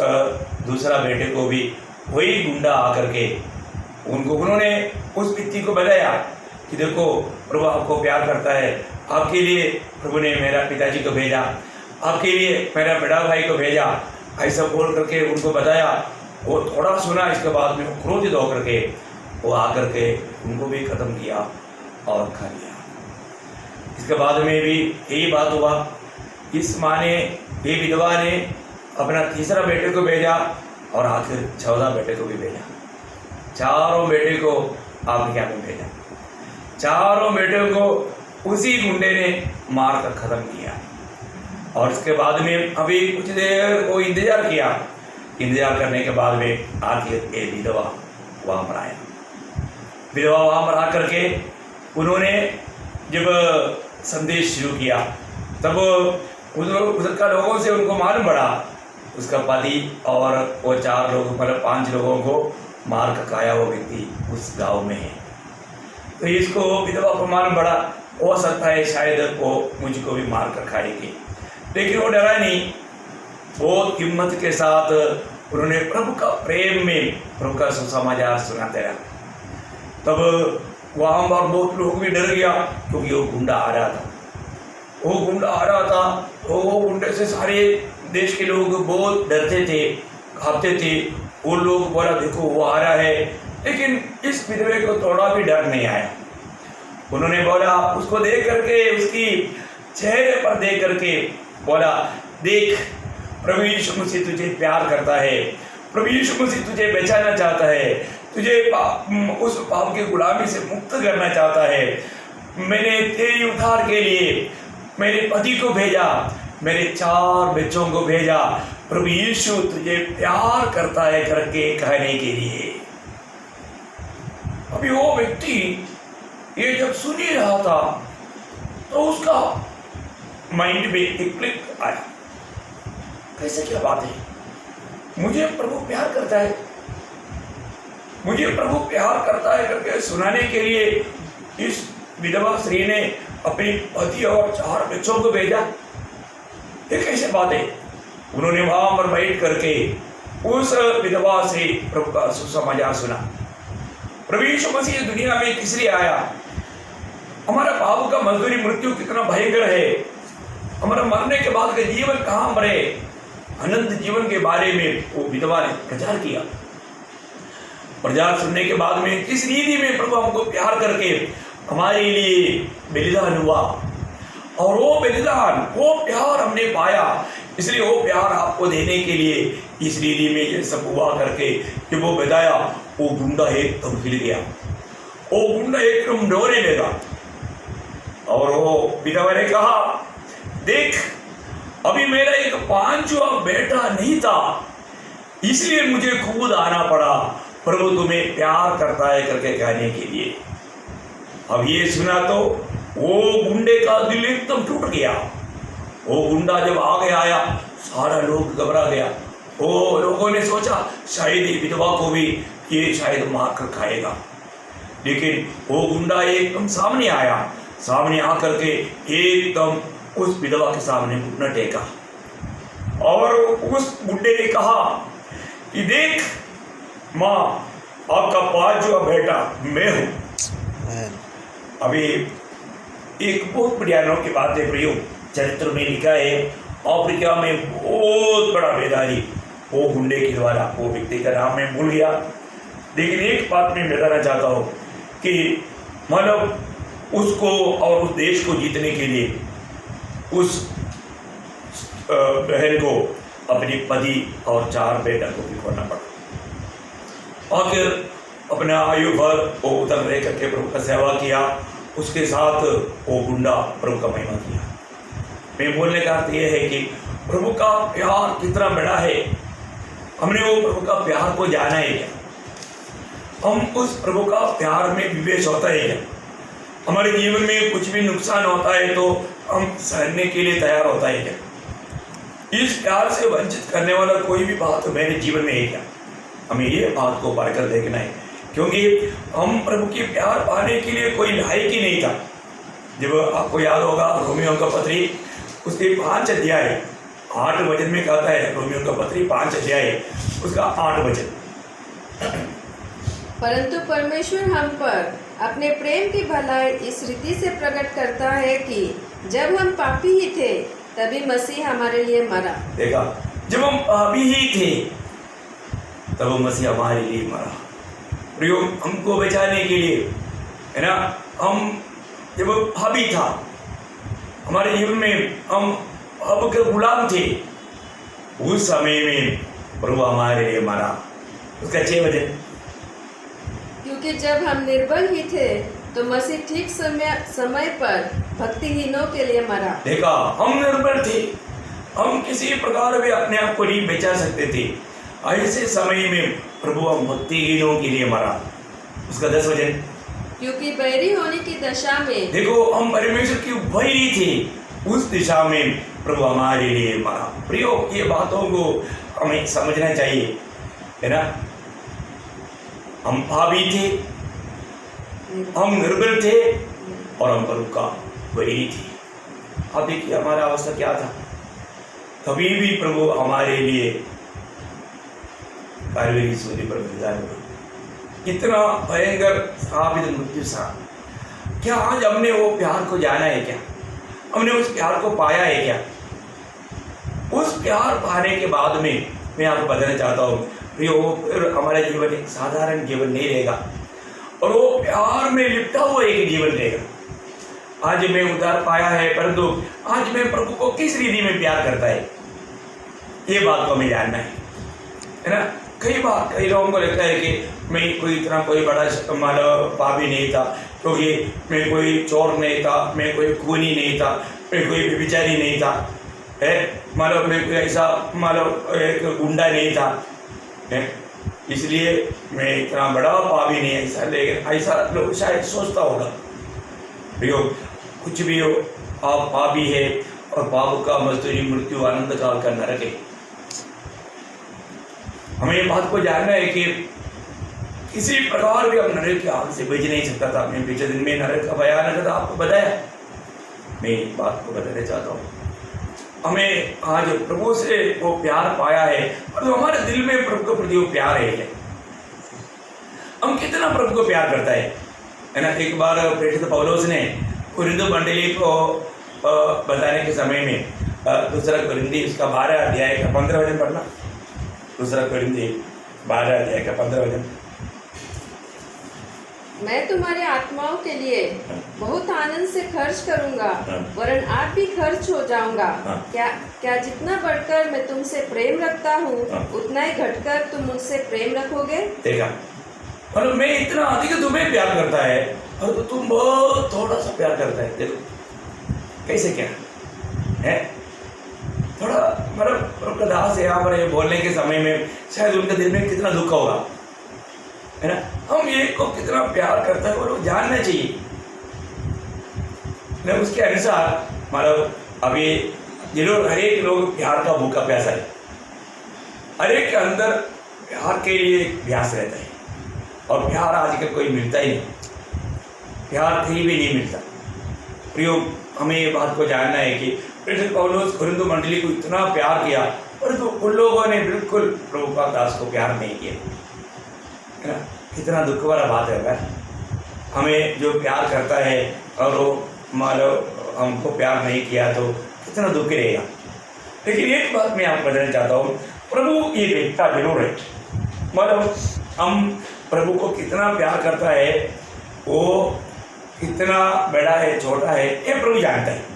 दूसरा बेटे को भी वही गुंडा आकर के उन्होंने उस व्यक्ति को बताया कि देखो प्रभु आपको प्यार करता है, आपके लिए प्रभु ने मेरा पिताजी को भेजा, आपके लिए मेरा बड़ा भाई को भेजा, ऐसा बोल करके उनको बताया। वो थोड़ा सुना, इसके बाद में क्रोधित होकर के वो आकर के उनको भी ख़त्म किया और खा लिया। इसके बाद में भी यही बात हुआ, इस माँ ने, ये विधवा ने अपना तीसरा बेटे को भेजा और आखिर 14 बेटे को भी भेजा। चारों बेटे को आपने क्या भेजा, चारों बेटों को उसी गुंडे ने मार कर ख़त्म किया। और इसके बाद में अभी कुछ देर वो इंतज़ार किया, इंतज़ार करने के बाद में आखिर ये विधवा वहाँ पर आया। विधवा वहाँ पर आकर के उन्होंने जब संदेश शुरू किया, तब उधर का लोगों से उनको मालूम पड़ा उसका पति और वो 4 लोग मतलब 5 लोगों को मार कर खाया वो व्यक्ति उस गांव में है। तो इसको विधवा को मालूम पड़ा, हो सकता है शायद वो मुझको भी मार कर खाएगी, लेकिन वो डरा नहीं, बहुत हिम्मत के साथ उन्होंने प्रभु का प्रेम में प्रभु का सुसमाचार सुनाते रहा। तब वहाँ पर बहुत लोग भी डर गया, क्योंकि वो गुंडा आ रहा था, वो गुंडा आ रहा था, तो वो गुंडे से सारे देश के लोग बहुत डरते थे, कांपते थे। वो लोग बोला देखो वो आ रहा है, लेकिन इस विधवे को थोड़ा भी डर नहीं आया। उन्होंने बोला, उसको देख करके, उसकी चेहरे पर देख करके बोला, देख प्रभु यीशु मसीह तुझे प्यार करता है, प्रभु यीशु मसीह तुझे बचाना चाहता है, तुझे उस पाप की गुलामी से मुक्त करना चाहता है। मैंने तेरी उद्धार के लिए मेरे पति को भेजा, मेरे 4 बच्चों को भेजा, प्रभु यीशु तुझे प्यार करता है करके कहने के लिए। अभी वो व्यक्ति ये जब सुन ही रहा था तो उसका माइंड में एक क्लिक आया, कैसे क्या बात है, मुझे प्रभु प्यार करता है, मुझे प्रभु प्यार करता है करके सुनाने के लिए इस विधवा स्त्री ने अपने पति और 4 बच्चों को भेजा, ये कैसे बात है। उन्होंने वहां पर बैठ करके उस विधवा से प्रभु का सुसमाचार सुना। प्रभु यीशु मसीह दुनिया में किस लिए आया? हमारा पाप का मजदूरी मृत्यु कितना भयंकर है, हमारा मरने के बाद का जीवन कहां मरे, अनंत जीवन के बारे में वो विधवा ने प्रचार किया। प्रचार सुनने के बाद में किस रीति में प्रभु हमको प्यार करके हमारे लिए बलिदान हुआ, और वो बलिदान, वो प्यार हमने पाया, इसलिए वो प्यार आपको देने के लिए इस रीति में ये सब हुआ करके कि वो बताया। वो गुंडा एकदम हिल गया, वो गुंडा एकदम डोरे लेगा, और वो विधवा ने कहा, देख अभी मेरा एक 5वां बेटा नहीं था, इसलिए मुझे खुद आना पड़ा, प्रभु तुम्हें प्यार करता है करके कहने के लिए। अब ये सुना तो वो गुंडे का दिल एकदम टूट गया। वो गुंडा जब आगे आया, सारा लोग घबरा गया। वो लोगों ने सोचा शायद ये विधवा को भी ये शायद मार कर खाएगा, लेकिन वो गुंडा एकदम सामने आया, सामने आकर के एकदम उस विधवा के सामने घुटना टेका, और उस बुड्ढे ने कहा कि देख माँ, आपका 5वां बेटा मैं हूँ। अभी एक बहुत बड़ी अनोखी बात है प्रियो, चरित्र में लिखा है अफ्रीका में बहुत बड़ा बेदारी वो गुंडे के द्वारा, वो व्यक्ति का नाम मैं भूल गया, लेकिन एक बात मैं बताना चाहता हूँ कि मतलब उसको और उस देश को जीतने के लिए उस बहन को अपनी पति और 4 बेटा को भी खोना पड़ा। आखिर अपना आयु भर वो उतर रह करके प्रभु का सेवा किया, उसके साथ वो गुंडा प्रभु का महिमा किया। मैं बोलने का अर्थ ये है कि प्रभु का प्यार कितना बड़ा है, हमने वो प्रभु का प्यार को जाना है क्या? हम उस प्रभु का प्यार में विवेश होता है क्या? हमारे जीवन में कुछ भी नुकसान होता है तो हम सहने के लिए तैयार होता है क्या? इस प्यार से वंचित करने वाला कोई भी बात मेरे जीवन में है क्या? हमें ये बात को पढ़कर देखना है, क्योंकि हम प्रभु की प्यार पाने के लिए कोई लायक ही नहीं था। जब आपको याद होगा रोमियो का पत्री उसके 5 अध्याय 8 वचन में कहता है, रोमियो का पत्री 5 अध्याय उसका 8 वचन, परंतु परमेश्वर हम पर अपने प्रेम की भलाई इस रीति से प्रकट करता है कि जब हम पापी ही थे तभी मसीह हमारे लिए मरा। देखा, जब हम पापी ही थे तब मसीह हमारे लिए मरा, प्रियो हमको बचाने के लिए, है ना। हम जब पापी था, हमारे जीवन में हम अब के गुलाम थे, उस समय में प्रभु हमारे लिए मरा। उसका 6 वचन, क्योंकि जब हम निर्बल ही थे तो मसीह ठीक समय पर भक्तिहीनों के लिए मरा। देखा, हम निर्बल थे, हम किसी प्रकार भी अपने आप को नहीं बचा सकते थे, ऐसे समय में प्रभु हम भक्तिहीनों के लिए मरा। उसका 10 वचन, क्योंकि बैरी होने की दशा में, देखो हम परमेश्वर की बैरी थे, उस दिशा में प्रभु हमारे लिए मरा। प्रियो, ये बातों को हमें समझना चाहिए, है ना। हम पापी थे, हम निर्बल थे, और हम प्रभु का बैरी थे। अब देखिए हमारा अवस्था क्या था, कभी भी प्रभु हमारे लिए कालवरी सूली पर बलिदान हुआ। इतना भयंकर साबित मृत्यु सा, क्या आज हमने वो प्यार को जाना है क्या? हमने उस प्यार को पाया है क्या? उस प्यार पाने के बाद में मैं आपको बताना चाहता हूँ, फिर हमारा जीवन एक साधारण जीवन नहीं रहेगा, और वो प्यार में लिपटा हुआ एक जीवन रहेगा। आज मैं उद्धार पाया है, परंतु आज मैं प्रभु को किस रीति में प्यार करता है, ये बात को हमें जानना है ना। कई बार कई लोगों को लगता है कि मैं कोई बड़ा पापी नहीं था, क्योंकि मैं कोई चोर नहीं था, मैं कोई खूनी नहीं था, मैं कोई व्यभिचारी नहीं था, है मतलब मैं कोई ऐसा मतलब एक गुंडा नहीं था, है इसलिए मैं इतना बड़ा पापी नहीं ऐसा। लेकिन ऐसा लोग शायद सोचता होगा। भैया कुछ भी हो, आप पापी है, और पाप का मजदूरी मृत्यु आनंद काल का नरक है। हमें ये बात को जानना है कि किसी प्रकार भी हम नरक की आग से बच नहीं सकता था। मैं पिछले दिन में नरक का बयान था आपको बताया, मैं एक बात को बताना चाहता हूँ। हमें आज प्रभु से वो प्यार पाया है और जो हमारे दिल में प्रभु के प्रति वो प्यार है, हम कितना प्रभु को प्यार करता है ना। एक बार प्रेरित पौलुस ने कुरिन्थ मंडली को बताने के समय में दूसरा कुरिन्थी उसका 12 अध्याय का 15 वचन पढ़ना। दूसरा कुरिन्थी 12 अध्याय का 15 वचन। मैं तुम्हारे आत्माओं के लिए बहुत आनंद से खर्च करूंगा, वरन आप भी खर्च हो जाऊंगा। क्या जितना बढ़कर मैं तुमसे प्रेम रखता हूँ, उतना ही घटकर तुम मुझसे प्रेम रखोगे। देखा, मतलब मैं इतना अधिक तुम्हें प्यार करता है और तो तुम बहुत थोड़ा सा प्यार करता है। देखो कैसे क्या है, थोड़ा मतलब दास है यहाँ पर बोलने के समय में शायद उनके दिल में कितना दुख होगा, है ना। हम ये को कितना प्यार करता है और वो जानना चाहिए ना। उसके अनुसार मतलब अभी जरूर हर एक लोग प्यार का भूखा प्यासा है, हर एक के अंदर प्यार के लिए प्यास रहता है और प्यार आजकल कोई मिलता ही नहीं, प्यार कहीं भी नहीं मिलता। प्रियो, हमें ये बात को जानना है कि प्रेरित पौलुस कुरिन्थ मंडली को इतना प्यार किया और तो उन लोगों ने बिल्कुल प्रभु का दास को प्यार नहीं किया, है ना। कितना दुख वाला बात है भाई। हमें जो प्यार करता है और वो मान लो हमको प्यार नहीं किया तो कितना दुख रहेगा। लेकिन एक बात मैं आपको बताना चाहता हूँ, प्रभु ये देखता जरूर है, मतलब हम प्रभु को कितना प्यार करता है, वो कितना बड़ा है छोटा है ये प्रभु जानता है।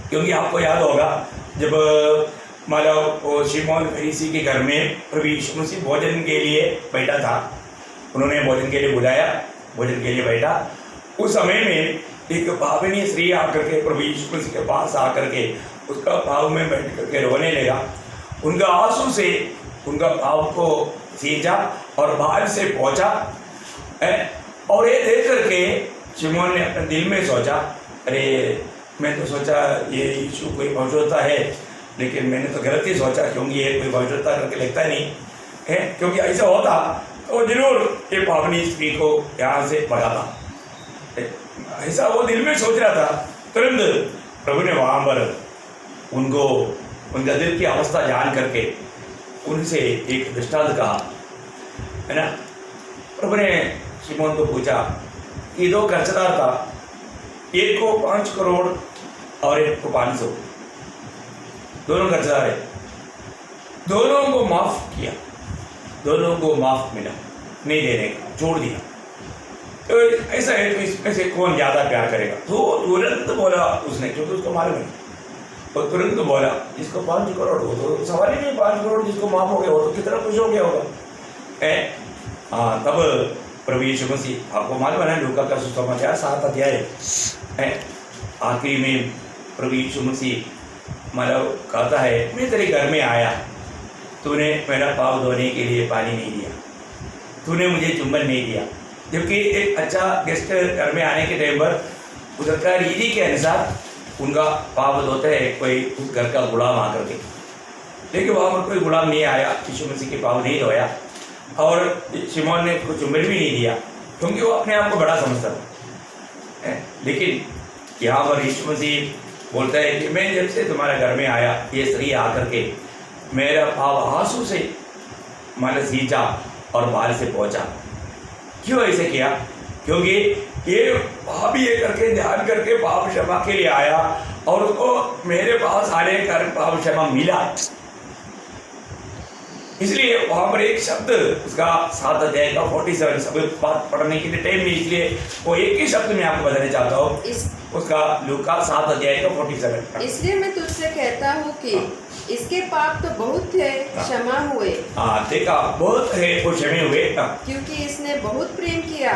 क्योंकि आपको याद होगा जब मतलब वो शिमोन फरीसी के घर में प्रभु यीशु मसीह भोजन के लिए बैठा था, उन्होंने भोजन के लिए बुलाया, भोजन के लिए बैठा। उस समय में एक भावनीय स्त्री आकर के प्रभु यीशु मसीह के पास आकर के उसका भाव में बैठ करके रोने लगा। उनका आंसू से उनका भाव को सींचा और बाहर से पहुंचा। और ये देख करके शिमोन ने अपने दिल में सोचा, अरे मैं तो सोचा ये यीशु कोई भविष्यवक्ता है, लेकिन मैंने तो गलत ही सोचा, क्योंकि ये कोई भविष्यवक्ता करके लगता नहीं है। क्योंकि ऐसा होता तो जरूर ये पावनी स्त्री को यहाँ से भगाता, ऐसा वो दिल में सोच रहा था। तुरंत प्रभु ने वहाँ पर उनको उनका दिल की अवस्था जान करके उनसे एक दृष्टांत कहा, है ना। प्रभु ने शिमोन को पूछा कि 2 कर्जदार था, एक को 5 करोड़ और एक को 500, दोनों कर्जदार है, दोनों को माफ किया, दोनों को माफ मिला, नहीं देने का छोड़ दिया। तो ऐसा है, तो इसमें से कौन ज़्यादा प्यार करेगा। तो तुरंत बोला उसने, क्योंकि उसको मालूम है, वो तुरंत बोला जिसको 5 करोड़ हो तो सवाल ही नहीं, 5 करोड़ जिसको माफ हो गया हो तो कितना खुश हो गया होगा। हाँ, तब प्रभु यीशु मसीह, आपको मालूम है ना, लूका का सुसमाचार 7 अध्याय है, आखिरी में प्रभु यीशु मसीह मतलब कहता है, मैं तेरे घर में आया, तूने मेरा पाँव धोने के लिए पानी नहीं दिया, तूने मुझे चुंबन नहीं दिया। जबकि एक अच्छा गेस्ट घर में आने के टाइम पर उधर का रीति के अनुसार उनका पाँव धोता है कोई उस घर का गुलाम आकर के, लेकिन वहाँ पर कोई गुलाम नहीं आया, यीशु मसीह के पाँव नहीं धोया और शिमोन ने उसको चुंबन भी नहीं दिया, क्योंकि वो अपने आप को बड़ा समझता था। लेकिन यहाँ पर यीशु मसीह बोलता है कि मैं जब से तुम्हारे घर में आया, ये स्त्री आकर के मेरा पाँव आंसू से माने सींचा और बाहर से पहुंचा। क्यों ऐसे किया? क्योंकि ये पाप ये करके ध्यान करके पाप क्षमा के लिए आया और उसको मेरे पास आने के कारण पाप क्षमा मिला। इसलिए वहाँ पर एक शब्द उसका 7 अध्याय का 47 सब बात पढ़ने के लिए टाइम नहीं, इसलिए वो एक ही शब्द में आपको बताना चाहता हूँ, उसका लूका 7 अध्याय का 47। इसलिए मैं तुझसे कहता हूँ कि इसके पाप तो बहुत थे, क्षमा हुए। हाँ, देखा, बहुत है वो क्षमे हुए, क्योंकि इसने बहुत प्रेम किया,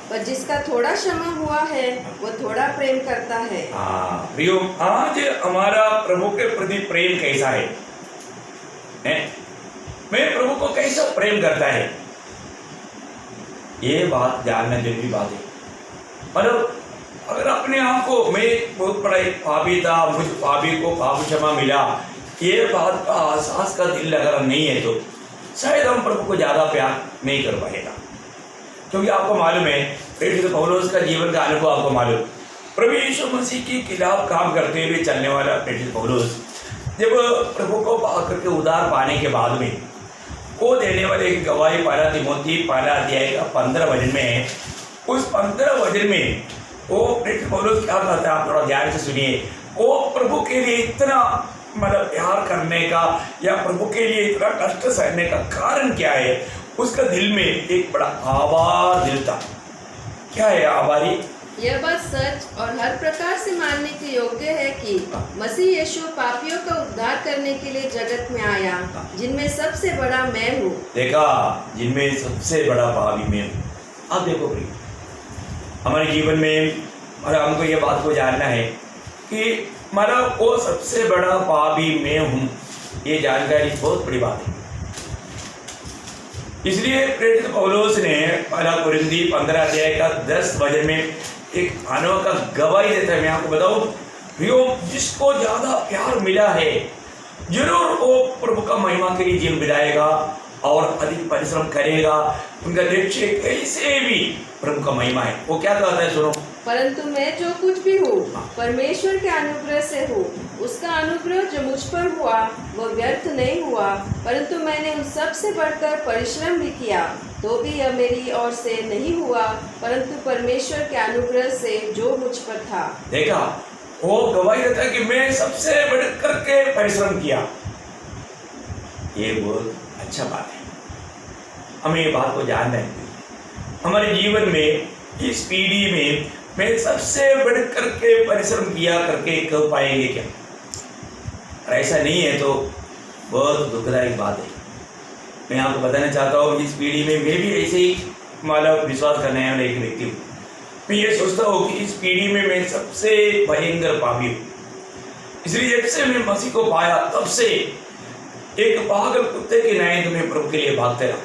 पर जिसका थोड़ा क्षमा हुआ है वो थोड़ा प्रेम करता है। हाँ प्रियो, आज हमारा प्रभु के प्रति प्रेम कैसा है? मैं प्रभु को कैसा प्रेम करता है, ये बात जानना जरूरी बात है। मतलब अगर अपने आप को मैं बहुत बड़ा पापी था, मुझ पापी को पाप क्षमा मिला, ये बात का एहसास का दिल अगर नहीं है तो शायद हम प्रभु को ज़्यादा प्यार नहीं कर पाएगा। क्योंकि आपको मालूम है, प्रेरित पौलुस का जीवन का अनुभव आपको मालूम, प्रभु यीशु मसीह के खिलाफ काम करते हुए चलने वाला प्रेरित पौलुस जब प्रभु को पा करके उद्धार पाने के बाद में वो देने वाले एक गवाही पहला तिमोथी पहला अध्याय का 15 वचन में, उस 15 वचन में वो प्रेरित पौलुस क्या कहता है, आप थोड़ा ध्यान से सुनिए। वो प्रभु के लिए इतना मतलब प्यार करने का या प्रभु के लिए इतना कष्ट सहने का कारण क्या है, उसका दिल में एक बड़ा आभार दिल था। क्या है आभारी? यह बात सच और हर प्रकार से मानने के योग्य है कि मसीह यीशु पापियों का उद्धार करने के लिए जगत में आया, जिनमें सबसे बड़ा मैं हूँ। देखा, जिनमें सबसे बड़ा पापी मैं हूँ। अब देखो भाई, हमारे जीवन में और हमको ये बात को जानना है कि हमारा वो सबसे बड़ा पापी मैं हूँ, ये जानकारी बहुत बड़ी बात है। इसलिए प्रेरित पौलुस ने पहला कुरिन्थी 15 अध्याय का 10 वचन में एक अनोखा गवाही देता है। मैं आपको बताऊं, जिसको ज्यादा प्यार मिला है जरूर वो प्रभु का महिमा के लिए जीवन बिताएगा और अधिक परिश्रम करेगा। उनका लक्ष्य कैसे भी प्रभु का महिमा है। वो क्या कहता है, सुनो। परंतु मैं जो कुछ भी हूँ परमेश्वर के अनुग्रह से हूँ। उसका अनुग्रह जो मुझ पर हुआ वह व्यर्थ नहीं हुआ, परंतु मैंने उन सब से बढ़कर परिश्रम भी किया, तो भी यह मेरी ओर से नहीं हुआ, परंतु परमेश्वर के अनुग्रह से जो मुझ पर था। देखा, वो गवाही देता है कि मैं सबसे बढ़कर के परिश्रम किया। ये बहुत अच्छा बात है, हमें ये बात को जानना है। हमारे जीवन में इस पीढ़ी में मैं सबसे बढ़ करके परिश्रम किया करके कह पाएंगे क्या? ऐसा नहीं है तो बहुत दुखदायक बात है। मैं आपको बताना चाहता हूँ, इस पीढ़ी में मैं भी ऐसे ही मतलब विश्वास करने वाला एक व्यक्ति हूँ। मैं ये सोचता हूँ कि इस पीढ़ी में मैं सबसे भयंकर पापी हूँ। इसलिए जब से मैं मसीह को पाया तब से एक पागल कुत्ते के न्याय तुम्हें प्रभु के लिए भागते रहा।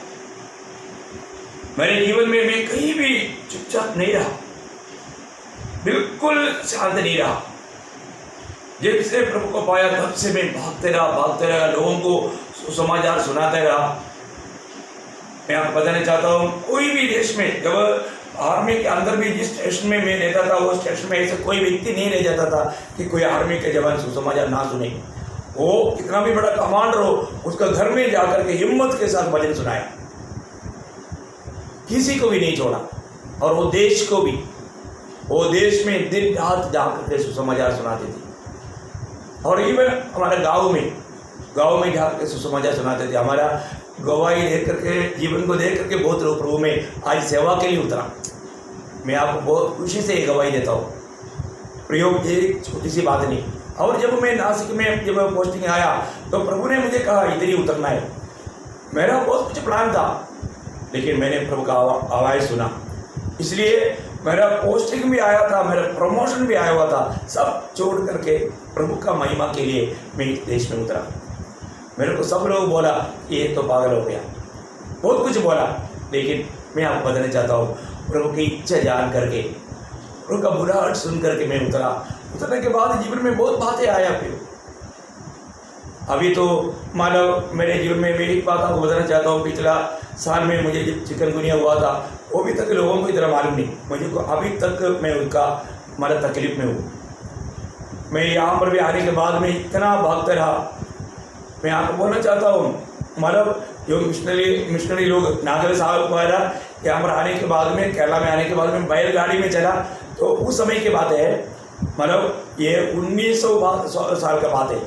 मेरे जीवन में मैं कहीं भी चुपचाप नहीं रहा, बिल्कुल शांत नहीं रहा। जब से प्रभु को पाया तब से मैं भागते रहा, लोगों को समाचार सुनाते रहा। मैं आपको बताना चाहता हूँ, कोई भी देश में जब आर्मी के अंदर भी जिस स्टेशन में मैं रहता था, वो स्टेशन में ऐसा कोई व्यक्ति नहीं रह जाता था कि कोई आर्मी के जवान सुसमाचार ना सुने। वो कितना भी बड़ा कमांडर हो, उसका घर में जाकर के हिम्मत के साथ भजन सुनाया, किसी को भी नहीं छोड़ा। और वो देश को भी, वो देश में दिन रात जाकर के सुसमाचार सुनाते थे। और इवन हमारे गांव में जाकर सुसमाचार सुनाते थे। हमारा गवाही देख करके, जीवन को देख करके बहुत लोग प्रभु में आज सेवा के लिए उतरा। मैं आपको बहुत खुशी से गवाही देता हूँ। प्रयोग एक छोटी सी बात नहीं। और जब मैं नासिक में जब पोस्टिंग आया तो प्रभु ने मुझे कहा इधर ही उतरना है। मेरा बहुत कुछ प्लान था, लेकिन मैंने प्रभु का आवाज़ सुना, इसलिए मेरा पोस्टिंग भी आया था, मेरा प्रमोशन भी आया हुआ था। सब छोड़ करके प्रभु का महिमा के लिए मैं इस देश में उतरा। मेरे को सब लोग बोला ये तो पागल हो गया, बहुत कुछ बोला, लेकिन मैं आपको बताना चाहता हूँ, प्रभु की इच्छा जान करके, प्रभु का बुराहट सुन करके मैं उतरा। उतरने के बाद जीवन में बहुत बातें आया। फिर अभी तो मानो मेरे जीवन में मैं एक बात आपको बताना चाहता हूँ, पिछला साल में मुझे जब चिकनगुनिया हुआ था, वो भी तक लोगों को इतना मालूम नहीं, मुझे को अभी तक मैं उनका मतलब तकलीफ में हूँ। मैं यहाँ पर भी आने के बाद में इतना भागता रहा। मैं आपको बोलना चाहता हूँ, मतलब जो मिशनरी लोग नागल साहब वगैरह यहाँ पर आने के बाद में, केरला में आने के बाद में बैलगाड़ी में चला, तो उस समय की बात है, मतलब ये 1900 साल का बात है।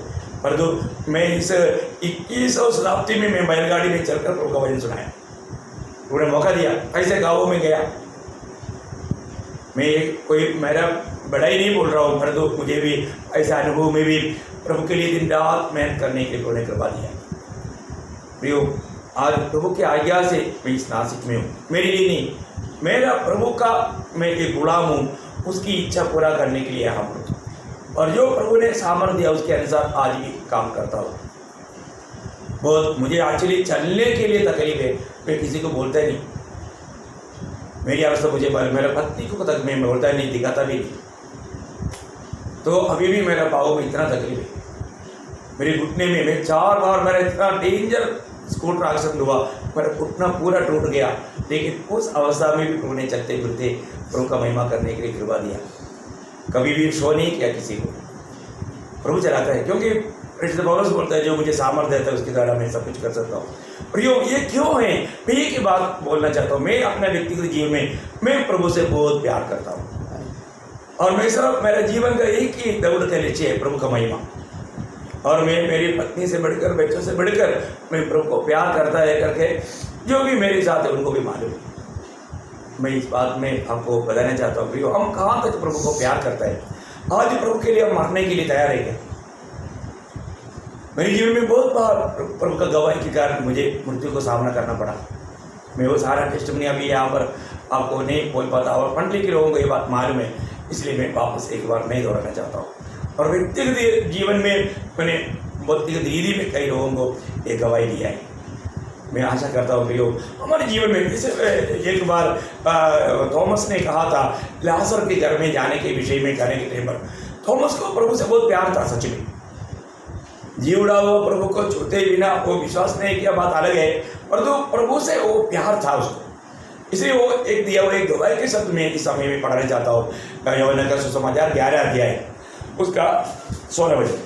परंतु मैं इस 2100 शताब्दी में मैं बैलगाड़ी में चलकर प्रभु का वचन सुनाया। उन्हें मौका दिया, ऐसे गाँवों में गया। मैं कोई मेरा बड़ाई नहीं बोल रहा हूँ, परंतु मुझे भी ऐसा अनुभव में भी प्रभु के लिए दिन रात मेहनत करने के लिए करवा दिया। प्रियो, आज प्रभु की आज्ञा से मैं इस नासिक में हूँ। मेरे लिए नहीं, मेरा प्रभु का मैं एक गुलाम हूँ, उसकी इच्छा पूरा करने के लिए यहाँ पर, और जो प्रभु ने सामर्थ्य दिया उसके अनुसार आज भी काम करता हूँ। बहुत मुझे एक्चुअली चलने के लिए तकलीफ है, मैं किसी को बोलता ही नहीं। मेरी अवस्था मुझे मेरा पत्नी को तक मैं बोलता ही नहीं, दिखाता भी नहीं। तो अभी भी मेरा पाँव में इतना तकलीफ है, मेरे घुटने में मैं 4 बार मेरा इतना डेंजर स्कूटर एक्सीडेंट हुआ, मेरा घुटना पूरा टूट गया। लेकिन उस अवस्था में भी प्रभु ने चलते फिरते प्रभु का महिमा करने के लिए कृपा दिया। कभी भी शो नहीं किया किसी को, प्रभु चलाता है। क्योंकि प्रेषित पौलुस बोलता है जो मुझे सामर्थ्य देता है उसके द्वारा मैं सब कुछ कर सकता हूँ। और ये क्यों है, मैं एक ही बात बोलना चाहता हूँ, मैं अपने व्यक्तिगत जीवन में मैं प्रभु से बहुत प्यार करता हूँ और मैं सिर्फ मेरा जीवन का एक ही दौड़ का लक्ष्य है प्रभु का महिमा। और मैं मेरी पत्नी से बढ़कर, बच्चों से बढ़कर मैं प्रभु को प्यार करता है करके जो भी मेरे साथ है उनको भी मालूम है। मैं इस बात में आपको बताना चाहता हूँ प्रियो, हम कहाँ तक प्रभु को प्यार करता है। आज प्रभु के लिए हम मरने के लिए तैयार है क्या? मेरे जीवन में बहुत बार प्रभु का गवाही के कारण मुझे मृत्यु को सामना करना पड़ा। मैं वो सारा टेस्टिमनी अभी यहाँ पर आपको नहीं बोल पाता और मंडली के लोगों को ये बात मालूम है, इसलिए मैं वापस एक बार नहीं दोहराना चाहता हूँ। और व्यक्तिगत जीवन में मैंने व्यक्तिगत रीति में कई लोगों को एक गवाही दिया है। मैं आशा करता हूँ प्रियो हमारे जीवन में जैसे एक बार थॉमस ने कहा था लाजर के घर में जाने के विषय में कहने के टाइम पर थॉमस को प्रभु से बहुत प्यार था। सच में जीवड़ा वो प्रभु को छूते बिना वो विश्वास नहीं किया, बात अलग है, पर तो प्रभु से वो प्यार था उसको, इसलिए वो एक दिया हुआ एक गवाही के शब्द में इस समय में पढ़ना चाहता हूँ। यूहन्ना का सुसमाचार 11 अध्याय उसका 16 वचन।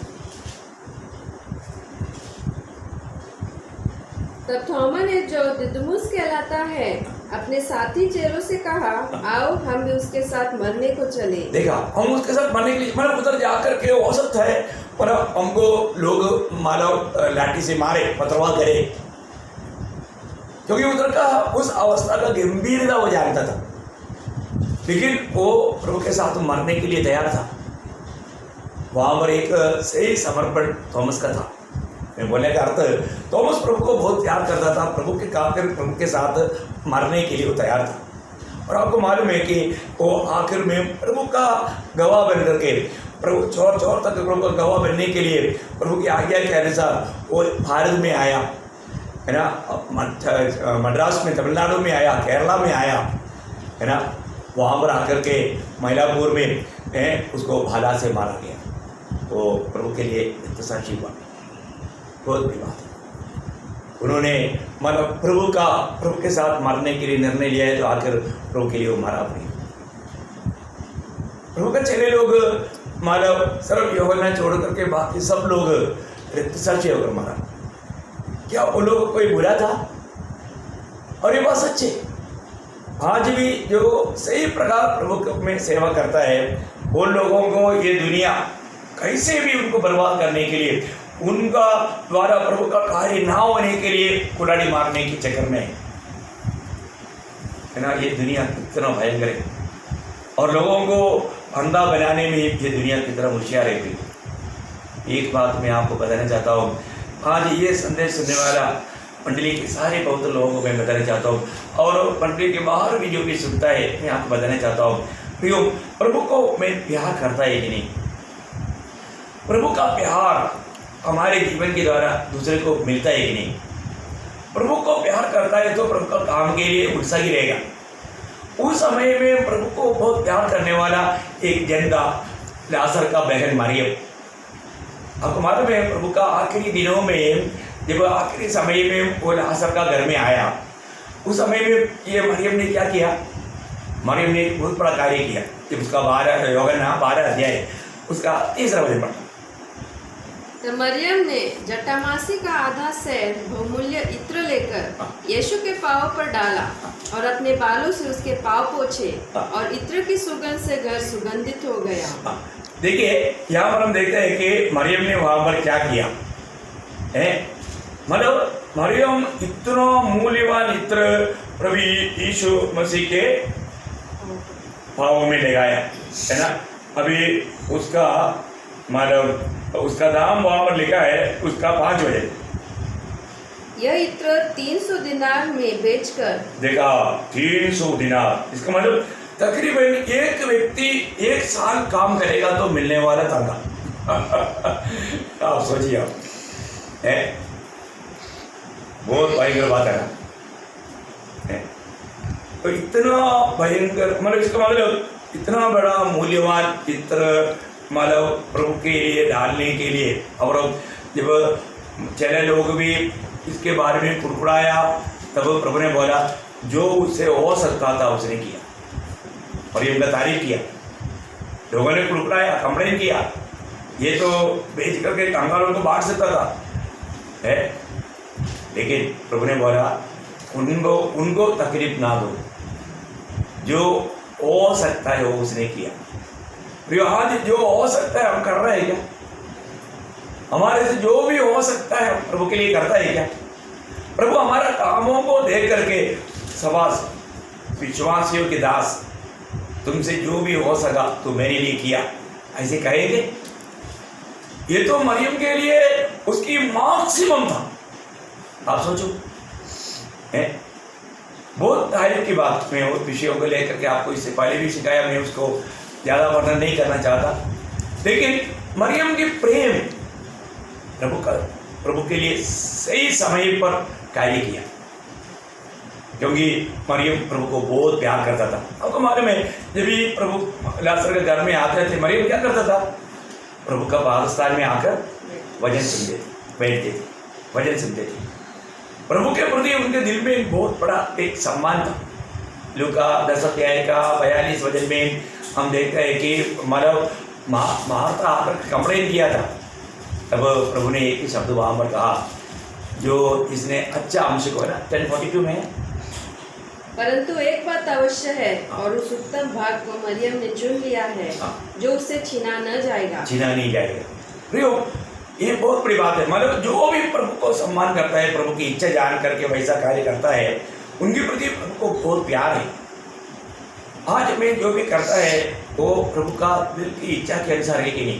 तब थोमा ने जो दिदुमुस कहलाता है अपने साथी चेलों से कहा, आओ हम भी उसके साथ मरने को चले। देखा, हम उसके साथ मरने के लिए मतलब उधर जाकर के हो सकता है पर हमको लोग मानव लाठी से मारे, पथरवाह करे, क्योंकि उधर का उस अवस्था का गंभीरता वो जानता था, लेकिन वो प्रभु के साथ मरने के लिए तैयार था। वहां पर एक सही समर्पण थॉमस का था। मैं बोलने का अर्थ थॉमस प्रभु को बहुत प्यार करता था, प्रभु के साथ मरने के लिए वो तैयार था। और आपको मालूम है कि वो आखिर में प्रभु का गवाह बन करके प्रभु चौर तक प्रभु का गवाह बनने के लिए प्रभु की आज्ञा के अनुसार वो भारत में आया, है ना, मद्रास में, तमिलनाडु में आया, केरला में आया, है ना। वहाँ पर आकर के मइलापुर में उसको भाला से मारा गया। वो प्रभु के लिए साक्षी हुआ, बहुत बड़ी बात है। उन्होंने मतलब प्रभु के साथ मरने के लिए निर्णय लिया है, तो आखिर प्रभु के लिए वो मारा अपनी। प्रभु के चेले लोग मतलब सिर्फ यूहन्ना छोड़ करके बाकी सब लोग रक्तसाक्षी होकर मारा। क्या वो लोग कोई बुरा था? और ये बात सच्ची, आज भी जो सही प्रकार प्रभु में सेवा करता है उन लोगों को ये दुनिया कैसे भी उनको बर्बाद करने के लिए, उनका द्वारा प्रभु का कार्य ना होने के लिए कुल्हाड़ी मारने के चक्कर में है ना। ये दुनिया कितना भयंकर है और लोगों को अंधा बनाने में ये दुनिया कितना होशियार है। एक बात मैं आपको बताना चाहता हूँ, आज ये संदेश सुनने वाला मंडली के सारे पवित्र लोगों को मैं बताना चाहता हूँ, और मंडली के बाहर भी जो भी सुनता है मैं आपको बताना चाहता हूँ, प्रियो प्रभु को मैं प्यार करता है कि नहीं? प्रभु का प्यार हमारे जीवन के द्वारा दूसरे को मिलता है कि नहीं? प्रभु को प्यार करता है तो प्रभु का काम के लिए उत्साह ही रहेगा। उस समय में प्रभु को बहुत प्यार करने वाला एक जन था, लाजर का बहन मरियम। आपको मालूम है प्रभु का आखिरी दिनों में जब आखिरी समय में वो लाजर का घर में आया, उस समय में ये मरियम ने क्या किया? मरियम ने बहुत बड़ा कार्य किया। जब उसका 12 अध्याय उसका 3रा वचन पढ़ा। तो मरियम ने जटामासी का आधा सैर बहुमूल्य इत्र लेकर यीशु के पाँव पर डाला और अपने बालों से उसके पाँव पोंछे, और इत्र की सुगंध से घर सुगंधित हो गया। देखिए यहाँ पर हम देखते हैं कि मरियम ने वहाँ पर क्या किया है। मतलब मरियम इतना मूल्यवान इत्र प्रभु यीशु मसीह के पाँव में लगाया, है ना। अभी उसका मतलब उसका दाम वहाँ पर लिखा है, उसका 5 वजह। यह इत्र 300 दिनार में बेचकर, देखा 300 दिनार, इसका मतलब तकरीबन एक व्यक्ति 1 साल काम करेगा तो मिलने वाला तनख्वाह। आप सोचिए, आप है बहुत भयंकर बात है ना। तो इतना भयंकर मतलब इसका मतलब इतना बड़ा मूल्यवान इत्र मतलब प्रभु के लिए डालने के लिए, और जब चले लोग भी इसके बारे में कुड़कुड़ाया तब प्रभु ने बोला जो उससे हो सकता था उसने किया, और ये उनका तारीफ किया। लोगों ने कुड़कुड़ाया, कंप्लेन किया, ये तो बेच करके कंगालों को बांट सकता था है। लेकिन प्रभु ने बोला उनको तकलीफ ना दो, जो हो सकता है वो उसने किया। प्रियो, आज जो हो सकता है हम कर रहे हैं क्या? हमारे से जो भी हो सकता है प्रभु के लिए करता है क्या? प्रभु हमारा कामों को देख करके सबास विश्वासियों के दास, तुमसे जो भी हो सका तो मेरे लिए किया, ऐसे कहेंगे? ये तो मरियम के लिए उसकी मैक्सिमम था। आप सोचो, है बहुत तारीफ की बात। मैं उस विषयों को लेकर के आपको इससे पहले भी सिखाया, मैं उसको ज़्यादा वर्णन नहीं करना चाहता। लेकिन मरियम की प्रेम प्रभु के लिए सही समय पर कार्य किया, क्योंकि मरियम प्रभु को बहुत प्यार करता था। आपको मालूम है, जब भी प्रभु लाजर के घर में आते थे, मरियम क्या करता था? प्रभु का पादस्थान में आकर वचन सुनते थे, बैठते थे, वचन सुनते थे। प्रभु के प्रति उनके दिल में एक बहुत बड़ा एक सम्मान था। लूका 10 अध्याय का 42 वचन में हम देखते हैं कि मार्था आकर कंप्लेन किया था। तब प्रभु ने एक ही शब्द वहाँ पर कहा, जो इसने अच्छा अंश को है ना 10:42 में है, परंतु एक बात अवश्य है और उस उत्तम भाग को मरियम ने चुन लिया है, जो उससे छीना नहीं जाएगा। प्रियो, ये बहुत बड़ी बात है। मतलब जो भी प्रभु को सम्मान करता है, प्रभु की इच्छा जान करके वैसा कार्य करता है, उनके प्रति प्रभु को बहुत प्यार है। आज में जो भी करता है वो प्रभु का दिल की इच्छा के अनुसार है कि नहीं?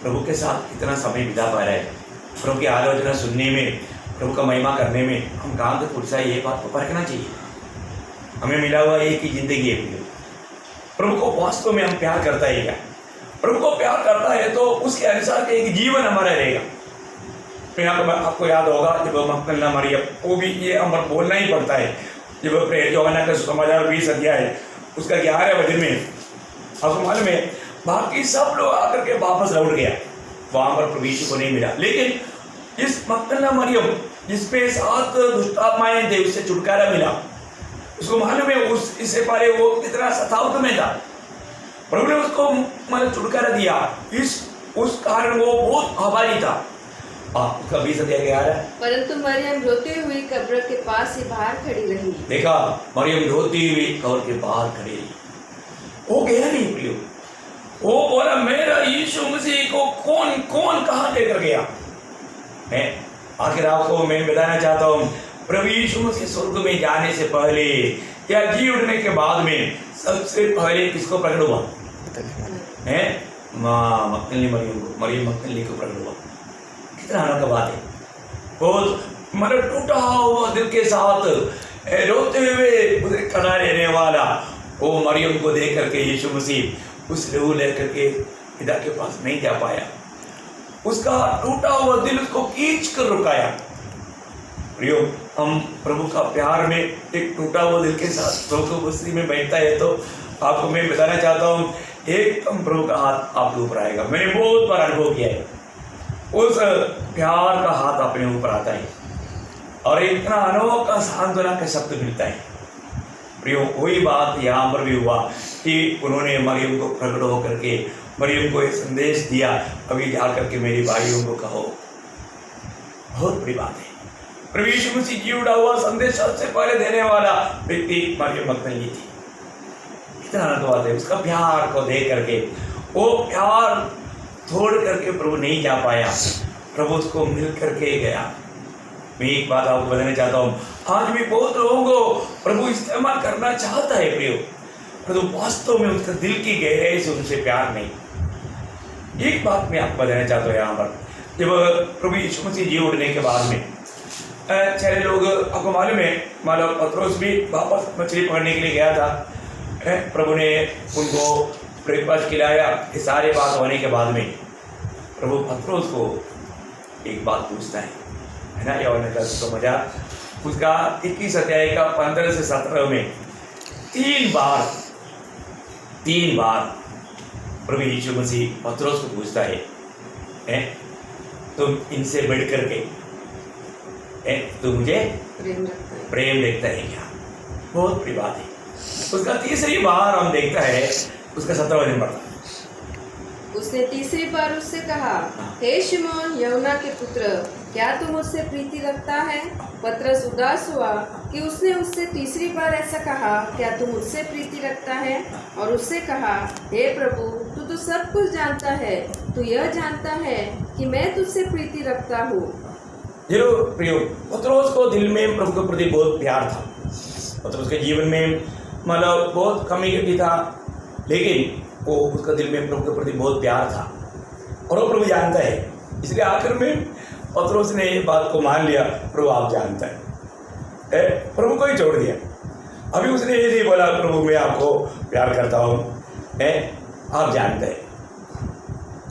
प्रभु के साथ कितना समय बिता पा रहा है, प्रभु की आलोचना सुनने में, प्रभु का महिमा करने में हम कहाँ तक पुरुषा, ये बात को परखना चाहिए। हमें मिला हुआ एक ही जिंदगी है। प्रभु को वास्तव में हम प्यार करता है क्या? प्रभु को प्यार करता है तो उसके अनुसार एक जीवन हमारा रहेगा। तो यहाँ पर आपको याद होगा, जब मक्दलना मरियम, वो भी ये हमारा बोलना ही पड़ता है। जब प्रेरित यूहन्ना का सुसमाचार 20 अध्याय उसका 11 वचन में आपको मालूम है, बाकी सब लोग आकर के वापस लौट गया, वहाँ पर प्रभु यीशु को नहीं मिला। लेकिन इस मक्दलना मरियम जिसपे 7 दुष्टात्माएं थे, उससे छुटकारा मिला। उसको मालूम है इससे पहले वो कितना सतावत में था, प्रभु ने उसको मतलब छुटकारा दिया। उस कारण वो बहुत आभारी था। उसका 20 अध्याय 11, परंतु मरियम रोती हुई कब्र के पास ही बाहर खड़ी रही। देखा, मरियम रोती हुई कब्र के बाहर खड़ी रही। वो गया नहीं प्रियो, वो बोला मेरा यीशु मसीह को कौन कहाँ लेकर गया। मैं आखिर आपको मैं बताना चाहता हूँ, प्रभु यीशु मसीह स्वर्ग में जाने से पहले या जी उठने के बाद में सबसे पहले किसको प्रकट हुआ है? मरियम मक्दलिनी को प्रकट हुआ। कितना अनोखा बात है। बहुत मतलब टूटा हुआ दिल के साथ रोते हुए खड़ा रहने वाला वो मरियम को देख करके यीशु मसीह उस लहू लेकर के पिता के पास नहीं जा पाया। उसका टूटा हुआ दिल उसको खींच कर रुकाया। प्रियो, हम प्रभु का प्यार में एक टूटा हुआ दिल के साथ प्रभु मसीह में बैठता है तो आपको मैं बताना चाहता हूँ, एकदम प्रभु का हाथ आपके ऊपर आएगा। मैंने बहुत बार अनुभव किया है, उस प्यार का हाथ अपने ऊपर आता है और इतना अनोखा सांत्वना का शब्द मिलता है। प्रियो, वही बात यहाँ पर भी हुआ कि उन्होंने मरियम को प्रकट होकर के मरियम को एक संदेश दिया, अभी जा करके मेरी भाइयों को कहो। बहुत बड़ी बात है। प्रभु यीशु मसीह जी उड़ा हुआ संदेश सबसे पहले देने वाला व्यक्ति मरियम मगदलीनी थी। कितना आनंद बात है। उसका प्यार को देख करके, वो प्यार छोड़ करके प्रभु नहीं जा पाया, प्रभु उसको मिल करके गया। मैं एक बात आपको बताना चाहता हूँ, आज भी बहुत लोगों को प्रभु इस्तेमाल करना चाहता है प्रियो, परंतु वास्तव में उसका दिल की गहराई से उनसे प्यार नहीं। एक बात मैं आपको बताना चाहता हूँ, यहाँ पर जब प्रभु यीशु मसीह जी उठने के बाद में सारे लोग, आपको मालूम है, मालूम पतरस भी वापस मछली पकड़ने के लिए गया था। प्रभु ने उनको ब्रेकफास्ट खिलाया। ये सारे बात होने के बाद में प्रभु पतरस को एक बात पूछता है ना, यूहन्ना का सुसमाचार उसका 21 अध्याय का 15 से 17 में 3 बार प्रभु यीशु मसीह पतरस को पूछता है, तुम इनसे बढ़ करके तू मुझे प्रेम देखता है क्या? बहुत बड़ी बात है। उसका तीसरी बार हम देखता है उसका 17 वचन पढ़ता। उसने तीसरी बार उससे कहा, हे शिमोन यूहन्ना के पुत्र, क्या तू मुझसे प्रीति रखता है? पतरस उदास हुआ कि उसने उससे तीसरी बार ऐसा कहा, क्या तू मुझसे प्रीति रखता है? और उससे कहा, हे प्रभु, तू तो सब कुछ जानता है, तू यह जानता है कि मैं तुझसे प्रीति रखता हूँ। जरूर प्रियो, पतरस को दिल में प्रभु के प्रति बहुत प्यार था। पतरस के जीवन में मतलब बहुत कमी घटी था, लेकिन वो उसका दिल में प्रभु के प्रति बहुत प्यार था और वो प्रभु जानता है। इसलिए आखिर में पतरस ने ये बात को मान लिया, प्रभु आप जानता है, प्रभु को ही छोड़ दिया। अभी उसने ये नहीं बोला प्रभु मैं आपको प्यार करता हूँ, आप जानते हैं।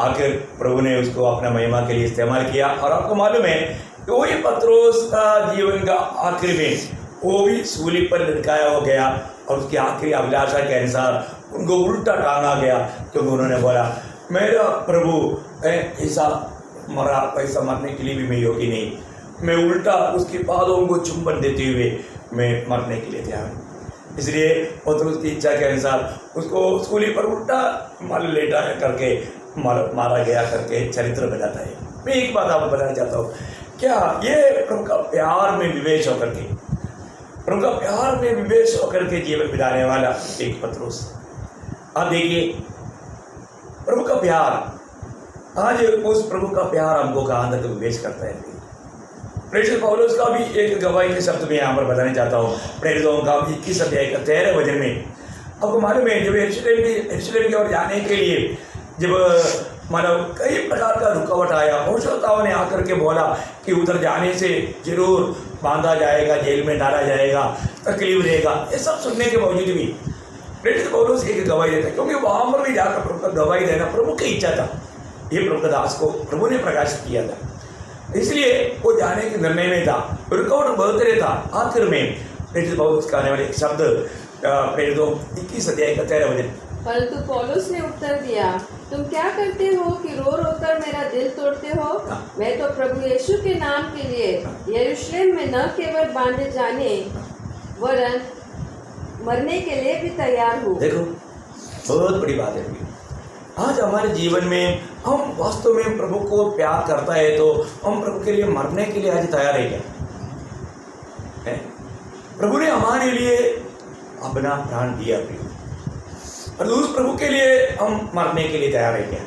आखिर प्रभु ने उसको अपना महिमा के लिए इस्तेमाल किया। और आपको मालूम है कि वही पतरस का जीवन का आखिर में वो भी सूली पर लटकाया हो गया और उसकी आखिरी अभिलाषा के अनुसार उनको उल्टा टांगा गया, क्योंकि उन्होंने बोला मेरा प्रभु ऐसा मरा, पैसा मरने के लिए भी मैं योग्य नहीं, मैं उल्टा उसके पादों को चुंबन देते हुए मैं मरने के लिए तैयार हूँ। इसलिए पतरस की इच्छा के अनुसार उसको सूली पर उल्टा लेटा करके मारा गया करके चरित्र बताता है। मैं एक बात आपको बताना चाहता हूँ, क्या ये प्रभु का प्यार में विवेश होकर के, प्रभु का प्यार में विवेश होकर के जीवन बिताने वाला एक पतरस। आप देखिए प्रभु का प्यार, आज उस प्रभु का प्यार हमको कहाँ तक विवेश करता है। प्रेरित पौलुस का भी एक गवाही के शब्द में यहाँ पर बताना चाहता हूँ। प्रेरितों का 21 अध्याय का 13 वचन में आपको मालूम है, जब यरूशलेम की ओर जाने के लिए जब मतलब कई प्रकार का रुकावट आया, पहुँचताओं ने आकर के बोला कि उधर जाने से जरूर बांधा जाएगा, जेल में डाला जाएगा, तकलीफ रहेगा। ये सब सुनने के बावजूद भी प्रेरित पौलुस एक गवाही देता, क्योंकि वहाँ पर भी जाकर प्रभु का गवाही देना प्रभु की इच्छा था। ये प्रभु का दास को प्रभु ने प्रकाशित किया था, इसलिए वो जाने के निर्णय में था। रुकावट बहुत रहता। आखिर में प्रेरित पौलुस का आने वाले एक शब्द प्रेरितों 21 अध्याय का 13 वचन, परंतु पौलुस ने उत्तर दिया, तुम क्या करते हो कि रो रो कर मेरा दिल तोड़ते हो? मैं तो प्रभु यीशु के नाम के लिए यरूशलेम में न केवल बांधे जाने वरन मरने के लिए भी तैयार हूँ। देखो बहुत बड़ी बात है। आज हमारे जीवन में हम वास्तव में प्रभु को प्यार करता है तो हम प्रभु के लिए मरने के लिए आज तैयार है क्या? प्रभु ने हमारे लिए अपना प्राण दिया और उस प्रभु के लिए हम मरने के लिए तैयार है क्या?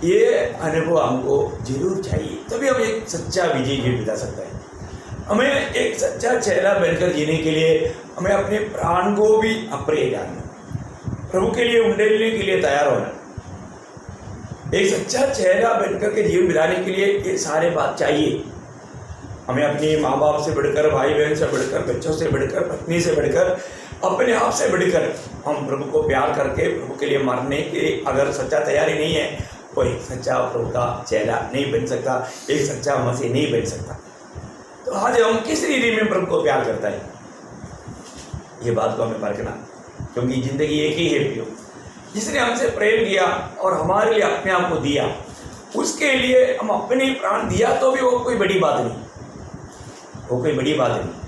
ये अनुभव हमको जरूर चाहिए, तभी हम एक सच्चा विजय जीवन बिता सकते हैं। हमें एक सच्चा चेहरा बनकर जीने के लिए हमें अपने प्राण को भी अप्रिय जानना, प्रभु के लिए उंडेलने के लिए तैयार होना। एक सच्चा चेहरा बनकर के जीवन बिताने के लिए ये सारे बात चाहिए। हमें अपने माँ बाप से बढ़कर, भाई बहन से बढ़कर, बच्चों से बढ़कर, पत्नी से बढ़कर, अपने आप से बढ़कर हम प्रभु को प्यार करके प्रभु के लिए मरने की अगर सच्चा तैयारी नहीं है, कोई सच्चा प्रभु का चेहरा नहीं बन सकता, एक सच्चा मसीह नहीं बन सकता। तो आज हम किस रीति में प्रभु को प्यार करता है, ये बात को हमें परखना, क्योंकि जिंदगी एक ही है प्रियो। जिसने हमसे प्रेम किया और हमारे लिए अपने आप को दिया, उसके लिए हम अपने प्राण दिया तो भी वो कोई बड़ी बात नहीं, वो कोई बड़ी बात नहीं।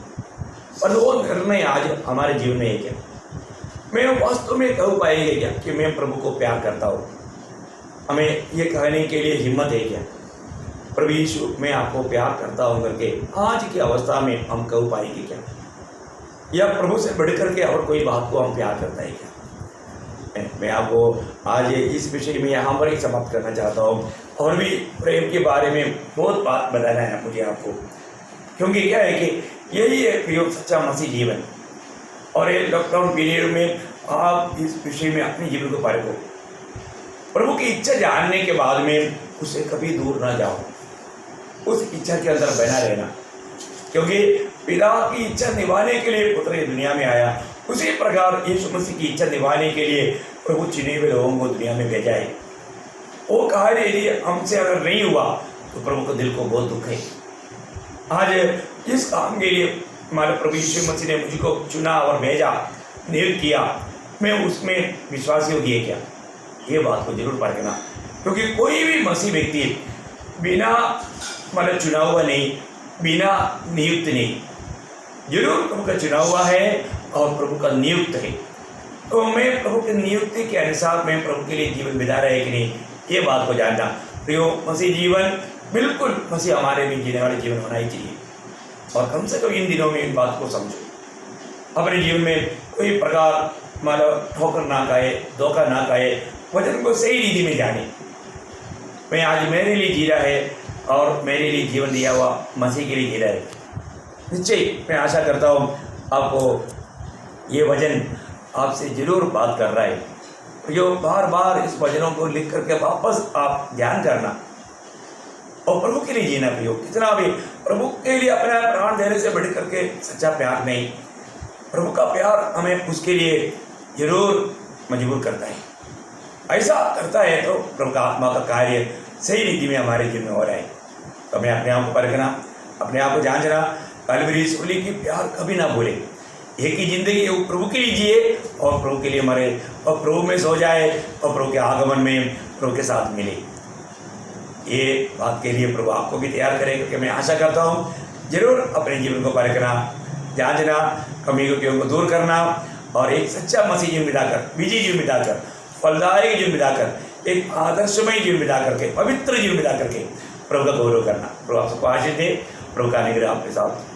पर वो निर्णय आज हमारे जीवन में है क्या? मैं वास्तव में कह पाएंगे क्या कि मैं प्रभु को प्यार करता हूँ? हमें ये कहने के लिए हिम्मत है क्या प्रभु यीशु मैं आपको प्यार करता हूँ करके आज की अवस्था में हम कह पाएंगे क्या? या प्रभु से बढ़कर के और कोई बात को हम प्यार करता है क्या? मैं आपको आज इस विषय में यहाँ पर ही समाप्त करना चाहता हूँ। और भी प्रेम के बारे में बहुत बात बताना है मुझे आपको, क्योंकि क्या है कि यही है प्रिय सच्चा मसीह जीवन। और ये लॉकडाउन पीरियड में आप इस विषय में अपने जीवन को पाए हो। प्रभु की इच्छा जानने के बाद में उससे कभी दूर ना जाओ, उस इच्छा के अंदर बना रहना, क्योंकि पिता की इच्छा निभाने के लिए पुत्र दुनिया में आया। उसी प्रकार यीशु मसीह की इच्छा निभाने के लिए प्रभु चुने हुए लोगों को दुनिया में भेजा है। वो कार्य यदि हमसे अगर नहीं हुआ तो प्रभु को दिल को बहुत दुख है। आज इस काम के लिए हमारे प्रभु यीशु मसीह ने मुझको चुना और भेजा, नियुक्त किया, मैं उसमें विश्वासी हो गया क्या? ये बात को जरूर परखना, क्योंकि कोई भी मसीह व्यक्ति बिना मतलब चुना हुआ नहीं, बिना नियुक्त नहीं। जरूर प्रभु का चुना हुआ है और प्रभु का नियुक्त है। तो मैं प्रभु की नियुक्ति के अनुसार मैं प्रभु के लिए जीवन बिता रहे कि नहीं, ये बात को जानना। प्रियो, मसीह जीवन बिल्कुल मसीह हमारे भी जीने वाले जीवन होना ही चाहिए। और कम से कम इन दिनों में इन बात को समझो, अपने जीवन में कोई प्रकार मानो ठोकर ना खाए, धोखा ना खाए, वचन को सही रीति में जाने। मैं आज मेरे लिए जी रहा है और मेरे लिए जीवन दिया हुआ मसीह के लिए जी रहा है। निश्चय मैं आशा करता हूँ आपको ये वचन आपसे जरूर बात कर रहा है। जो बार बार इस वचनों को लिख करके वापस आप ध्यान करना और प्रभु के लिए जीना। प्रियो, कितना भी प्रभु के लिए अपना प्राण देने से बढ़ करके सच्चा प्यार नहीं। प्रभु का प्यार हमें उसके लिए जरूर मजबूर करता है। ऐसा करता है तो प्रभु का आत्मा का कार्य सही रीति में हमारे जीवन में हो रहा है। तो हमें अपने आप को परखना, अपने आप को जांचना, कलवरी सूली की प्यार कभी ना भूले। एक ही जिंदगी वो प्रभु के लिए जिए और प्रभु के लिए मरे और प्रभु में सो जाए और प्रभु के आगमन में प्रभु के साथ मिले। ये बात के लिए प्रभु आपको भी तैयार करे, क्योंकि मैं आशा करता हूँ जरूर अपने जीवन को परखना, जांचना, कमियों को दूर करना और एक सच्चा मसीह जीवन बिताकर, विजयी जीवन बिताकर, फलदायक जीवन बिताकर, एक आदर्शमय जीवन बिता करके, पवित्र जीवन बिता करके प्रभु का गौरव करना। प्रभु आप सबको आशीष दे। प्रभु का अनुग्रह आपके साथ